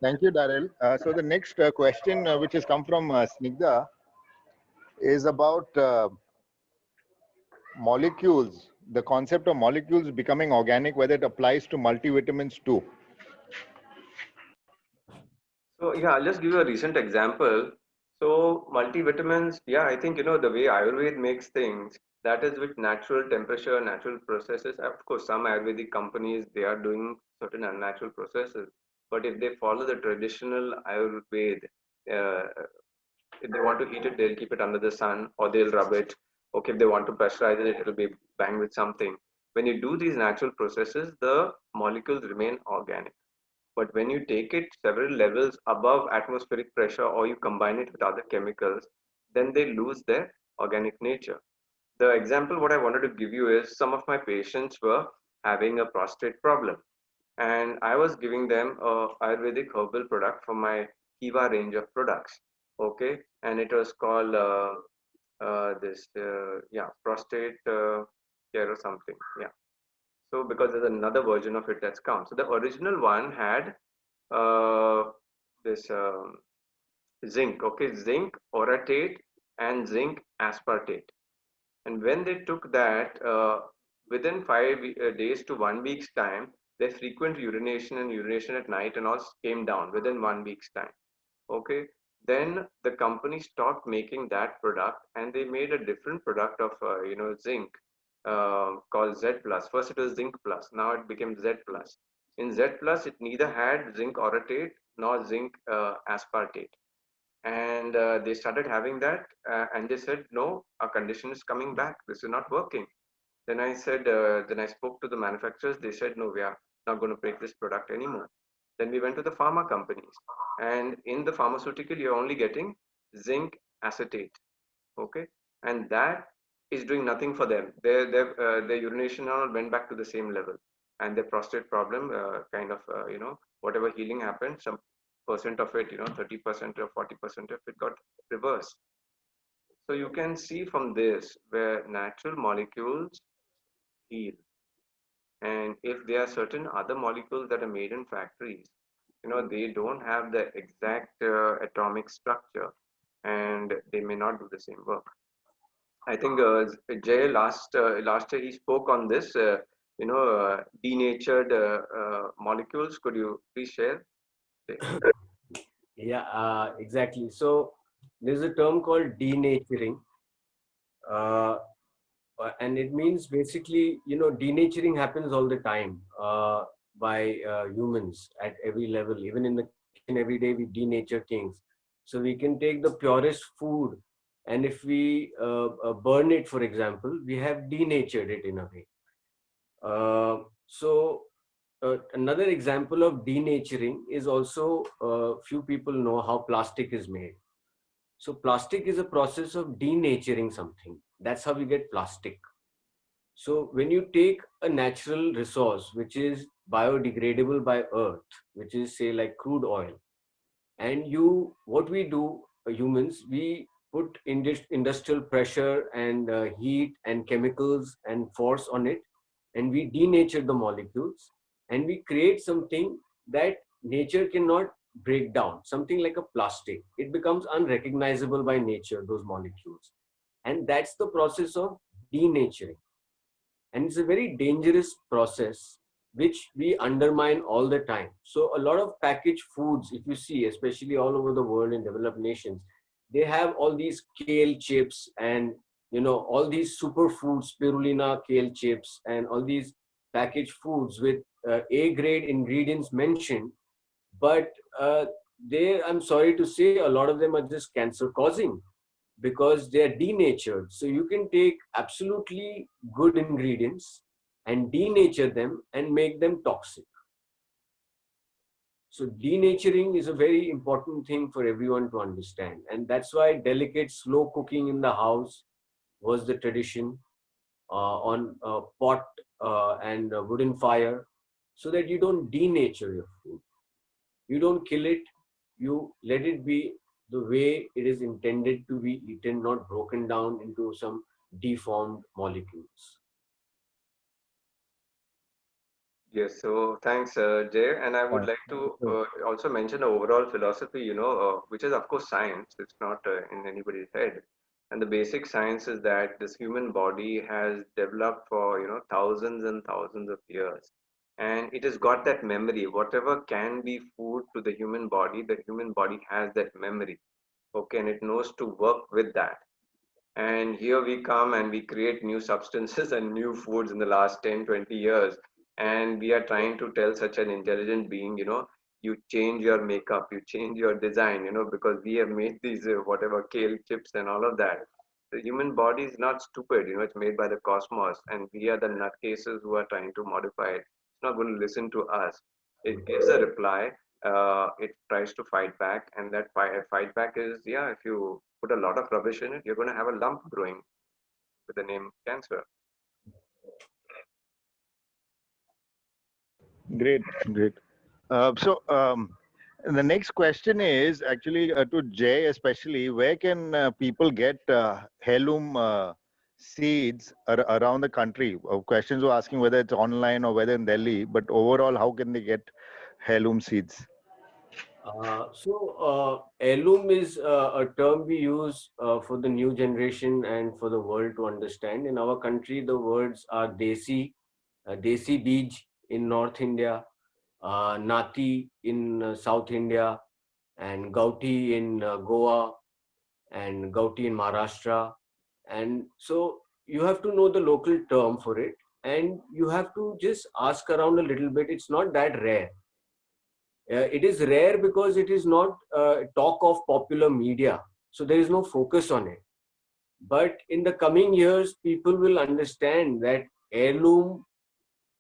Thank you, Darryl. So the next question, which has come from Snigdha, is about molecules, the concept of molecules becoming organic, whether it applies to multivitamins too. So yeah, I'll just give you a recent example. So multivitamins, yeah, I think the way Ayurveda makes things, that is with natural temperature, natural processes. Of course, some Ayurvedic companies they are doing certain unnatural processes, but if they follow the traditional Ayurveda, uh, if they want to heat it, they'll keep it under the sun or they'll rub it. Okay, if they want to pasteurize it, it'll be banged with something. When you do these natural processes, the molecules remain organic. But when you take it several levels above atmospheric pressure or you combine it with other chemicals, then they lose their organic nature. The example what I wanted to give you is some of my patients were having a prostate problem and I was giving them a Ayurvedic herbal product from my Kiva range of products. Okay, and it was called prostate care or something. Yeah. So because there's another version of it that's come. So the original one had uh, this zinc, okay, zinc orotate and zinc aspartate. And when they took that, within 5 days to 1 week's time, their frequent urination and urination at night and all came down within 1 week's time. Okay, then the company stopped making that product and they made a different product of zinc called Z plus. First it was zinc plus, now it became Z plus. In Z plus, it neither had zinc orotate nor zinc aspartate, and they started having that, and they said, no, our condition is coming back. This is not working. Then I spoke to the manufacturers. They said, no, we are not going to make this product anymore. Then we went to the pharma companies, and in the pharmaceutical, you're only getting zinc acetate, okay, and that is doing nothing for them. Their urination all went back to the same level, and their prostate problem whatever healing happened, some percent of it, 30% or 40% of it got reversed. So you can see from this where natural molecules heal, and if there are certain other molecules that are made in factories, they don't have the exact atomic structure, and they may not do the same work. I think Jay last year he spoke on this, denatured molecules. Could you please share? Yeah, exactly. So there's a term called denaturing, uh, and it means basically, denaturing happens all the time by humans at every level. Even in the kitchen, every day we denature things. So we can take the purest food, and if we burn it, for example, we have denatured it in a way. So another example of denaturing is also few people know how plastic is made. So plastic is a process of denaturing something. That's how we get plastic. So when you take a natural resource which is biodegradable by earth, which is say like crude oil, and what we do, humans, we put industrial pressure and heat and chemicals and force on it, and we denature the molecules, and we create something that nature cannot break down, something like a plastic. It becomes unrecognizable by nature, those molecules, and that's the process of denaturing. And it's a very dangerous process which we undermine all the time. So a lot of packaged foods, if you see, especially all over the world in developed nations, they have all these kale chips and all these superfoods, spirulina kale chips, and all these packaged foods with A grade ingredients mentioned, but I'm sorry to say, a lot of them are just cancer causing because they are denatured. So you can take absolutely good ingredients and denature them and make them toxic. So denaturing is a very important thing for everyone to understand. And that's why delicate slow cooking in the house was the tradition, on a pot and a wooden fire, so that you don't denature your food. You don't kill it, you let it be the way it is intended to be eaten, not broken down into some deformed molecules. Yes, so thanks, Jay. And I would like to also mention the overall philosophy, which is, of course, science. It's not in anybody's head. And the basic science is that this human body has developed for, thousands and thousands of years. And it has got that memory. Whatever can be food to the human body has that memory. Okay, and it knows to work with that. And here we come and we create new substances and new foods in the last 10, 20 years. And we are trying to tell such an intelligent being, you change your makeup, you change your design, because we have made these whatever kale chips and all of that. The human body is not stupid, it's made by the cosmos, and we are the nutcases who are trying to modify it. It's not going to listen to us. It gives a reply, it tries to fight back, and that fight back is, yeah, if you put a lot of rubbish in it, you're going to have a lump growing with the name cancer. Great, great. The next question is actually to Jay, especially, where can people get heirloom seeds around the country? Questions were asking whether it's online or whether in Delhi, but overall, how can they get heirloom seeds? Heirloom is a term we use for the new generation and for the world to understand. In our country, the words are Desi, Desi Bij in North India, Nati in South India, and Gauti in Goa, and Gauti in Maharashtra. And so you have to know the local term for it, and you have to just ask around a little bit. It's not that rare. It is rare because it is not talk of popular media. So there is no focus on it. But in the coming years, people will understand that heirloom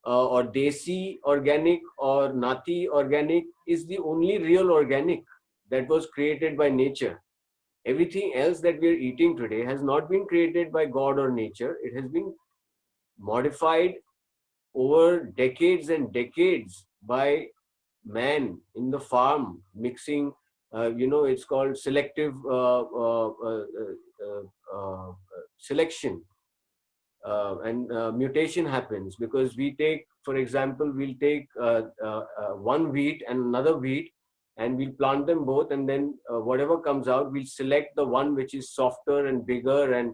or Desi organic or Nati organic is the only real organic that was created by nature. Everything else that we are eating today has not been created by God or nature. It has been modified over decades and decades by man in the farm, mixing, it's called selective selection. And mutation happens because we take, for example, we'll take one wheat and another wheat, and we'll plant them both, and then whatever comes out, we'll select the one which is softer and bigger and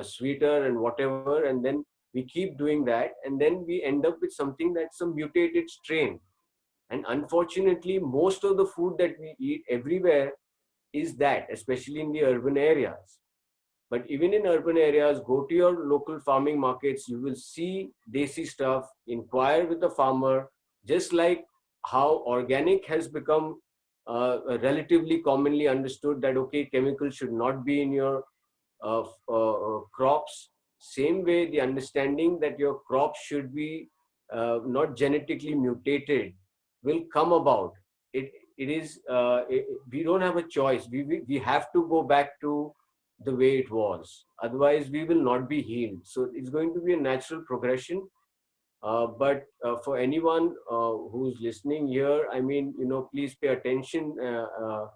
sweeter and whatever, and then we keep doing that, and then we end up with something that's a mutated strain. And unfortunately, most of the food that we eat everywhere is that, especially in the urban areas. But even in urban areas, go to your local farming markets, you will see desi stuff, inquire with the farmer, just like how organic has become relatively commonly understood that, okay, chemicals should not be in your crops. Same way, the understanding that your crops should be not genetically mutated will come about. We don't have a choice. We have to go back to the way it was. Otherwise, we will not be healed. So it's going to be a natural progression. But for anyone who's listening here, I mean, please pay attention to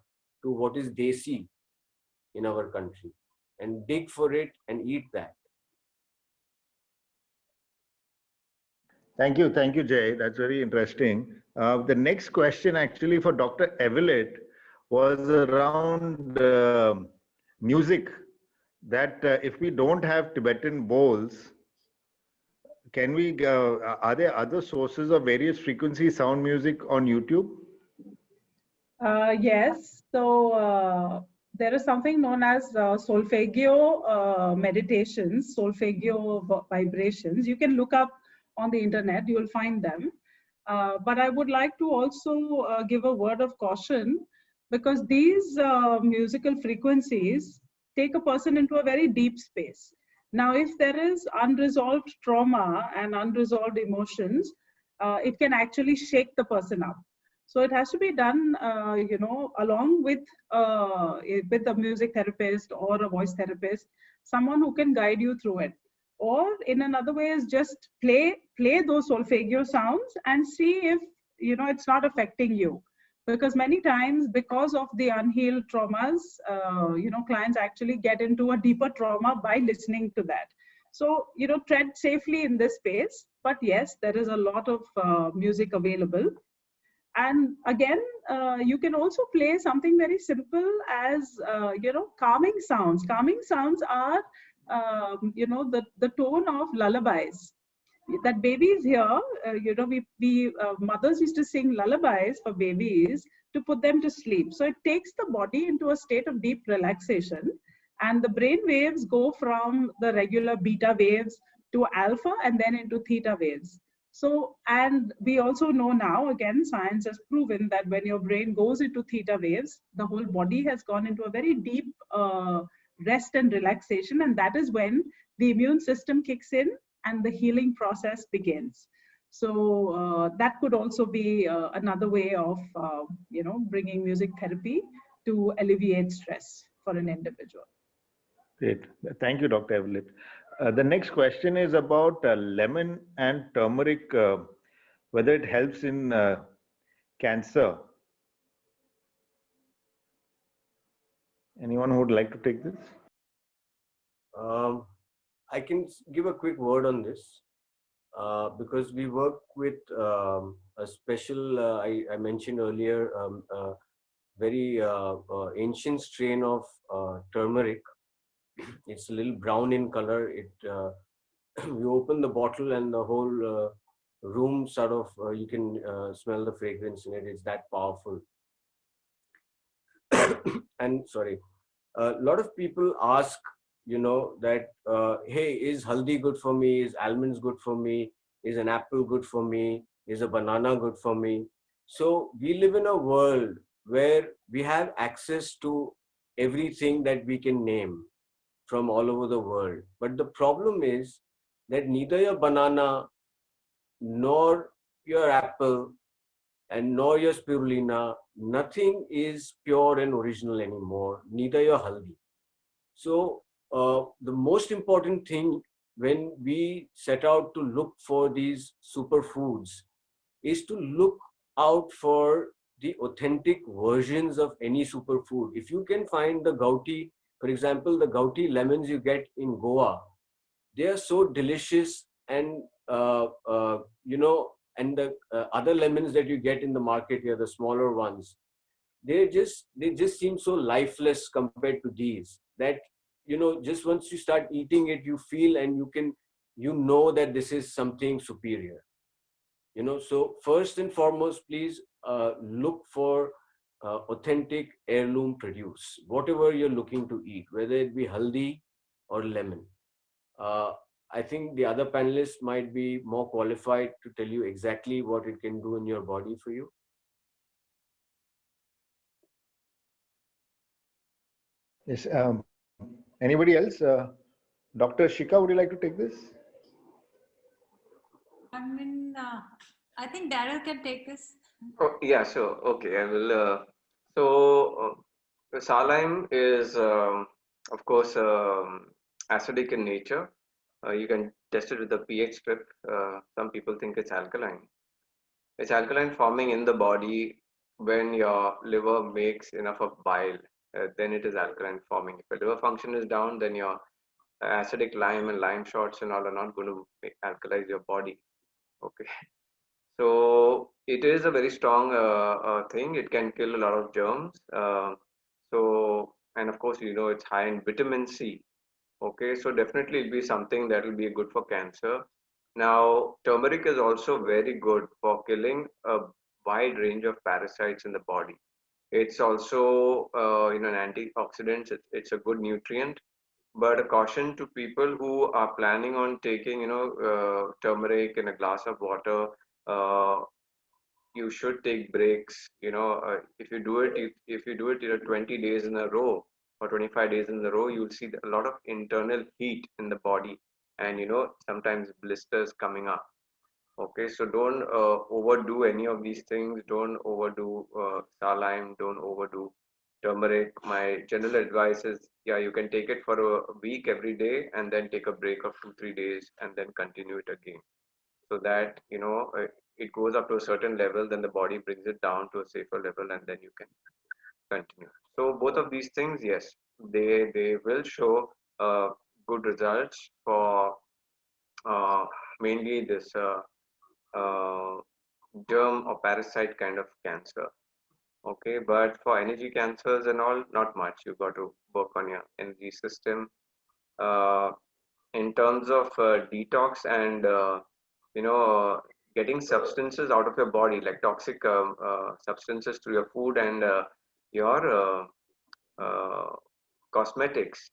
what is desi in our country and dig for it and eat that. Thank you, Jay. That's very interesting. The next question actually for Dr. Evelet was around music. That if we don't have Tibetan bowls, can we? Are there other sources of various frequency sound music on YouTube? Yes. So there is something known as solfeggio meditations, solfeggio vibrations. You can look up on the internet, you will find them. But I would like to also give a word of caution, because these musical frequencies take a person into a very deep space. Now, if there is unresolved trauma and unresolved emotions, it can actually shake the person up. So it has to be done, along with a music therapist or a voice therapist, someone who can guide you through it. Or in another way is just play those solfeggio sounds and see if it's not affecting you. Because many times, because of the unhealed traumas, clients actually get into a deeper trauma by listening to that. So tread safely in this space. but yes, there is a lot of music available. And again, you can also play something very simple as, calming sounds. Calming sounds are, the tone of lullabies that babies here, we mothers used to sing lullabies for babies to put them to sleep. So it takes the body into a state of deep relaxation, and the brain waves go from the regular beta waves to alpha and then into theta waves. So, and we also know now, again, science has proven that when your brain goes into theta waves, the whole body has gone into a very deep rest and relaxation, and that is when the immune system kicks in and the healing process begins. So that could also be another way of, bringing music therapy to alleviate stress for an individual. Great. Thank you, Dr. Evelet. The next question is about lemon and turmeric, whether it helps in cancer. Anyone who would like to take this? I can give a quick word on this because we work with a special, I mentioned earlier, very ancient strain of turmeric. It's a little brown in color. You open the bottle and the whole room sort of, you can smell the fragrance in it. It's that powerful. And sorry, a lot of people ask, that, hey, is haldi good for me? Is almonds good for me? Is an apple good for me? Is a banana good for me? So we live in a world where we have access to everything that we can name from all over the world. But the problem is that neither your banana nor your apple and nor your spirulina, nothing is pure and original anymore, neither your haldi. So the most important thing when we set out to look for these superfoods is to look out for the authentic versions of any superfood. If you can find the gouti, for example, the gouti lemons you get in Goa, they are so delicious, and and the other lemons that you get in the market here, the smaller ones, they just seem so lifeless compared to these, that just once you start eating it, you feel and you know that this is something superior. So first and foremost, please look for authentic heirloom produce, whatever you're looking to eat, whether it be haldi or lemon. I think the other panelists might be more qualified to tell you exactly what it can do in your body for you. Yes. Anybody else? Dr. Shikha, would you like to take this? I think Darryl can take this. Oh, yeah, sure. Okay, I will. Saline is, of course, acidic in nature. You can test it with the pH strip. Some people think it's alkaline. It's alkaline forming in the body when your liver makes enough of bile. Then it is alkaline forming. If your liver function is down, then your acidic lime and lime shots and all are not going to alkalize your body. Okay. So it is a very strong thing. It can kill a lot of germs. And of course, it's high in vitamin C. Okay, so definitely it'll be something that will be good for cancer. Now, turmeric is also very good for killing a wide range of parasites in the body. It's also, an antioxidant. It's a good nutrient. But a caution to people who are planning on taking, turmeric in a glass of water. Uh, you should take breaks. If you do it, if you do it 20 days in a row or 25 days in a row, you'll see a lot of internal heat in the body, and sometimes blisters coming up. Okay, so don't overdo any of these things. Don't overdo saline. Don't overdo turmeric. My general advice is, yeah, you can take it for a week every day, and then take a break of 2-3 days, and then continue it again, so that it goes up to a certain level, then the body brings it down to a safer level, and then you can continue. So both of these things, yes, they will show good results for mainly this germ or parasite kind of cancer. Okay, but for energy cancers and all, not much. You got to work on your energy system. Uh, in terms of detox and you know getting substances out of your body, like toxic substances to your food and your uh, cosmetics.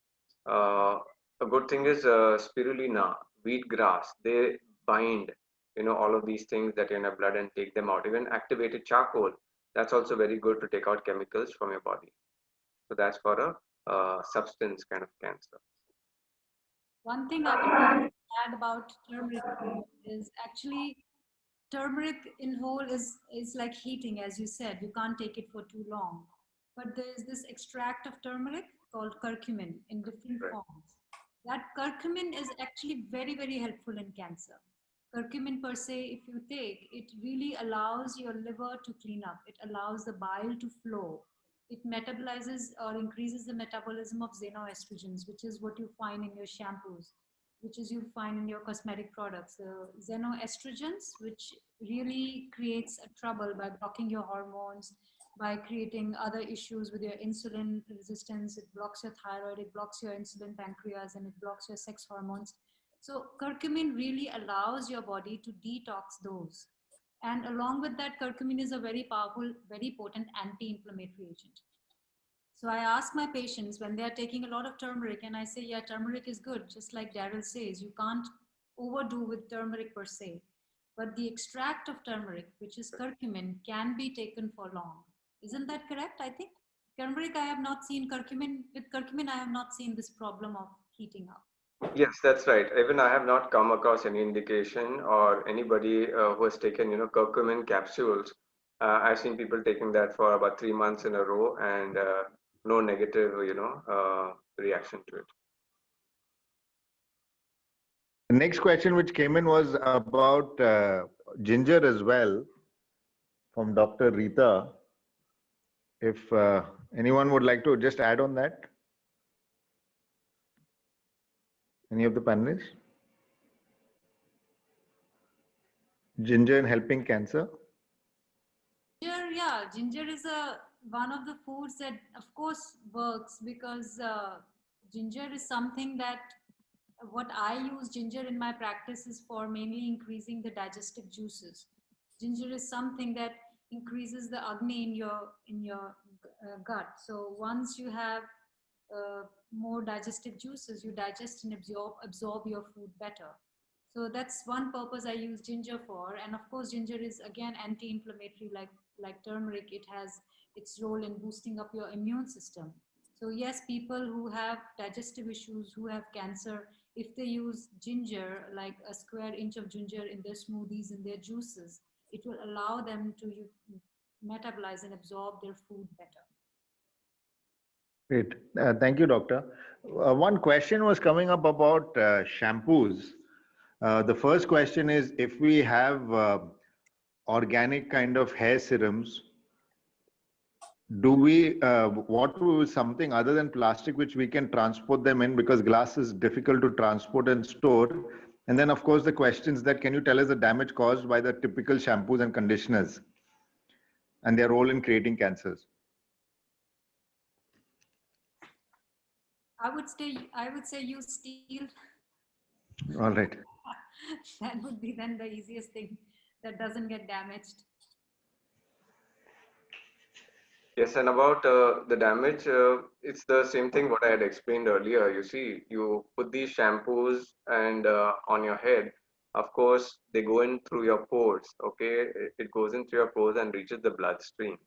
Uh, a good thing is spirulina, wheat grass. They bind, all of these things that are in your blood and take them out. Even activated charcoal. That's also very good to take out chemicals from your body. So that's for a substance kind of cancer. One thing I would add about turmeric is actually turmeric in whole is like heating, as you said. You can't take it for too long. But there is this extract of turmeric called curcumin in different Right. forms. That curcumin is actually very, very helpful in cancer. Curcumin per se, if you take, it really allows your liver to clean up. It allows the bile to flow. It metabolizes or increases the metabolism of xenoestrogens, which is what you find in your shampoos, which is you find in your cosmetic products. The xenoestrogens, which really creates a trouble by blocking your hormones, by creating other issues with your insulin resistance. It blocks your thyroid, it blocks your insulin pancreas, and it blocks your sex hormones. So curcumin really allows your body to detox those. And along with that, curcumin is a very powerful, very potent anti-inflammatory agent. So I ask my patients when they are taking a lot of turmeric, and I say, yeah, turmeric is good. Just like Darryl says, you can't overdo with turmeric per se. But the extract of turmeric, which is curcumin, can be taken for long. Isn't that correct? I think turmeric, I have not seen curcumin. With curcumin, I have not seen this problem of heating up. Yes, that's right. Even I have not come across any indication or anybody who has taken, curcumin capsules. I've seen people taking that for about 3 months in a row and no negative, reaction to it. The next question which came in was about ginger as well from Dr. Rita. If anyone would like to just add on that. Any of the panelists? Ginger in helping cancer? Ginger, yeah, ginger is one of the foods that, of course, works because ginger is something that what I use ginger in my practice is for mainly increasing the digestive juices. Ginger is something that increases the agni in your gut. So once you have more digestive juices, you digest and absorb your food better. So that's one purpose I use ginger for. And of course, ginger is again anti-inflammatory, like turmeric. It has its role in boosting up your immune system. So yes, people who have digestive issues, who have cancer, if they use ginger, like a square inch of ginger in their smoothies and their juices, it will allow them to metabolize and absorb their food better. Great. Thank you, doctor. One question was coming up about shampoos. The first question is if we have organic kind of hair serums, do we what was something other than plastic which we can transport them in, because glass is difficult to transport and store? And then of course the questions that can you tell us the damage caused by the typical shampoos and conditioners and their role in creating cancers? I would say use steel. All right. That would be then the easiest thing that doesn't get damaged. Yes, and about the damage, it's the same thing what I had explained earlier. You see, you put these shampoos and on your head. Of course, they go in through your pores. Okay, it goes in through your pores and reaches the bloodstream,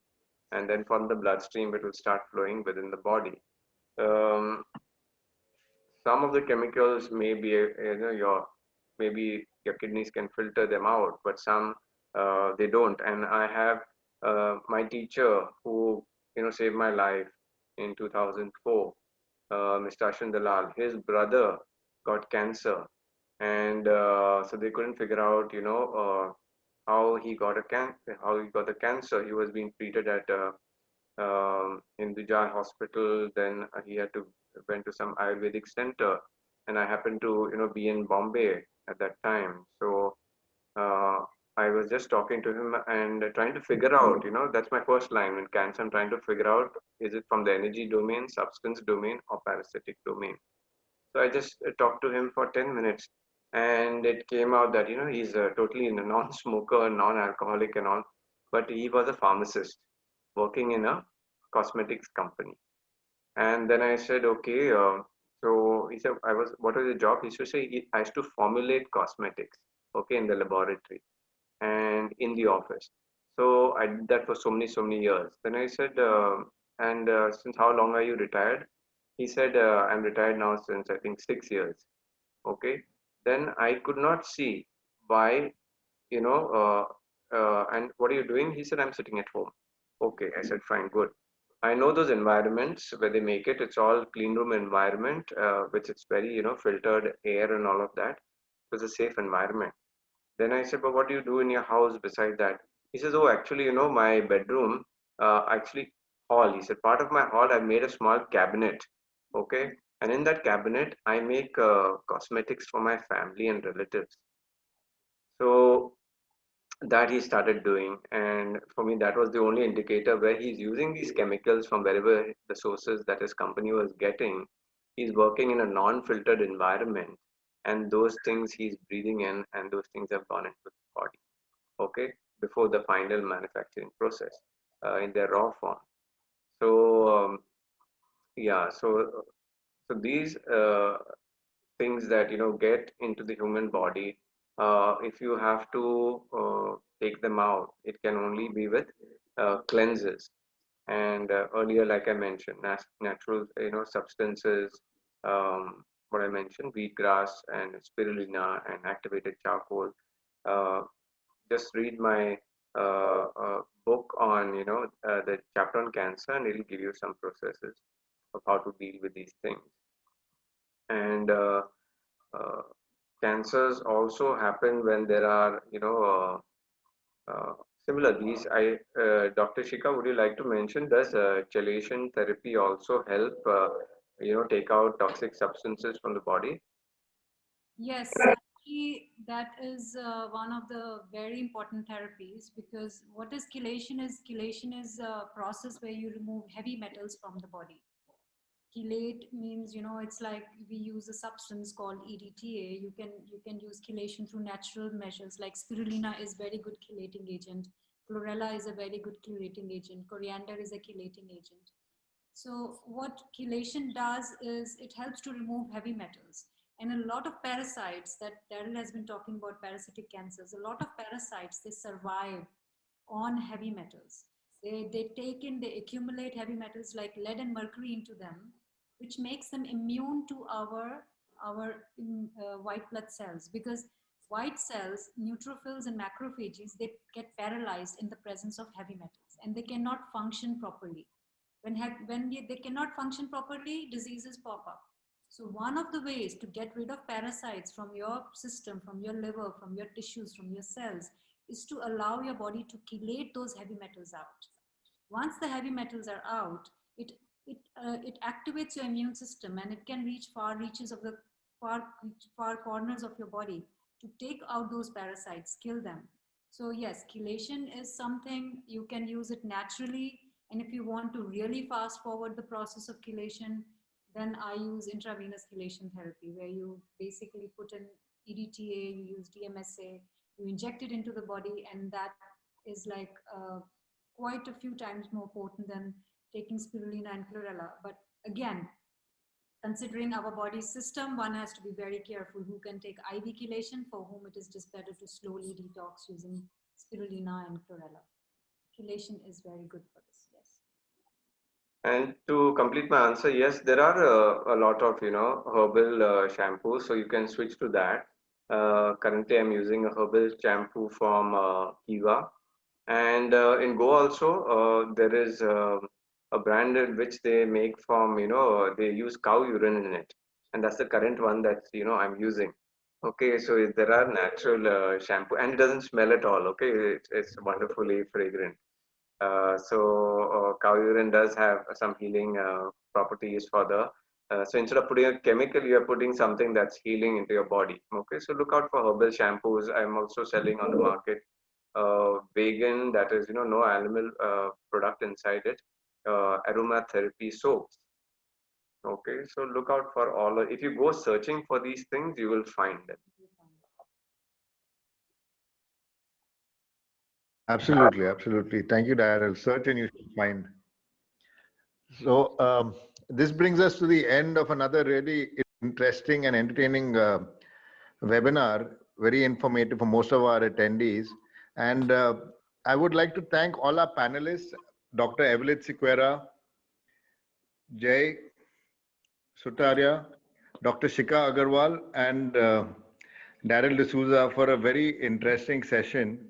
and then from the bloodstream, it will start flowing within the body. Um, some of the chemicals may be, maybe your kidneys can filter them out, but some they don't. And I have my teacher who saved my life in 2004, Mr. Ashwin Dalal. His brother got cancer, and so they couldn't figure out how he got the cancer. He was being treated at in Dijal hospital. Then he had to went to some Ayurvedic center, and I happened to be in Bombay at that time. So I was just talking to him and trying to figure out, that's my first line in cancer. I'm trying to figure out, is it from the energy domain, substance domain, or parasitic domain? So I just talked to him for 10 minutes, and it came out that, he's totally a non-smoker, non-alcoholic and all, but he was a pharmacist working in a cosmetics company. And then I said, okay, so he said, what was your job? He should say, I used to formulate cosmetics, okay, in the laboratory and in the office. So I did that for so many years. Then I said, and since how long are you retired? He said, I'm retired now since I think 6 years. Okay. Then I could not see why, and what are you doing? He said, I'm sitting at home. Okay. I said, fine, good. I know those environments where they make it. It's all clean room environment, which it's very, filtered air and all of that. It was a safe environment. Then I said, but what do you do in your house beside that? He says, oh, actually, my bedroom, actually hall. He said, part of my hall, I made a small cabinet. Okay. And in that cabinet, I make cosmetics for my family and relatives. So that he started doing. And for me, that was the only indicator where he's using these chemicals from wherever the sources that his company was getting. He's working in a non-filtered environment, and those things he's breathing in, and those things have gone into his body, okay, before the final manufacturing process in their raw form. So yeah, so these things that get into the human body, if you have to take them out, it can only be with cleanses. And earlier, like I mentioned, natural substances, what I mentioned, wheatgrass and spirulina and activated charcoal. uh, just read my book on the chapter on cancer, and it'll give you some processes of how to deal with these things. And uh, cancers also happen when there are similar these. Dr. Shikha, would you like to mention, does chelation therapy also help take out toxic substances from the body? Yes, actually, that is one of the very important therapies, because what is chelation is, a process where you remove heavy metals from the body. Chelate means, it's like we use a substance called EDTA. You can use chelation through natural measures, like spirulina is very good chelating agent, chlorella is a very good chelating agent, coriander is a chelating agent. So what chelation does is it helps to remove heavy metals. And a lot of parasites, that Darryl has been talking about parasitic cancers, a lot of parasites, they survive on heavy metals. They accumulate heavy metals like lead and mercury into them, which makes them immune to our white blood cells, because white cells, neutrophils and macrophages, they get paralyzed in the presence of heavy metals and they cannot function properly. When they cannot function properly, diseases pop up. So one of the ways to get rid of parasites from your system, from your liver, from your tissues, from your cells, is to allow your body to chelate those heavy metals out. Once the heavy metals are out, it activates your immune system, and it can reach far reaches of the far corners of your body to take out those parasites, kill them. So yes, chelation is something you can use it naturally. And if you want to really fast forward the process of chelation, then I use intravenous chelation therapy, where you basically put in EDTA, you use DMSA, you inject it into the body, and that is like quite a few times more potent than taking spirulina and chlorella. But again, considering our body system, one has to be very careful who can take IV chelation, for whom it is just better to slowly detox using spirulina and chlorella. Chelation is very good for this, yes. And to complete my answer, yes, there are a lot of herbal shampoos, so you can switch to that. Currently, I'm using a herbal shampoo from Kiva, and in Goa also there is a brand in which they make from they use cow urine in it, and that's the current one that I'm using. Okay, so there are natural shampoo, and it doesn't smell at all. Okay, it's wonderfully fragrant. So cow urine does have some healing properties for the So instead of putting a chemical, you are putting something that's healing into your body. Okay, so look out for herbal shampoos. I'm also selling on the market vegan, that is, no animal product inside it, aromatherapy soaps. Okay, so look out for all. If you go searching for these things, you will find them. Absolutely, absolutely. Thank you, Darryl. Search and you should find. So this brings us to the end of another really interesting and entertaining webinar, very informative for most of our attendees. And I would like to thank all our panelists, Dr. Evelet Sequeira, Jay, Sutaria, Dr. Shikha Agarwal, and Darryl D'Souza for a very interesting session.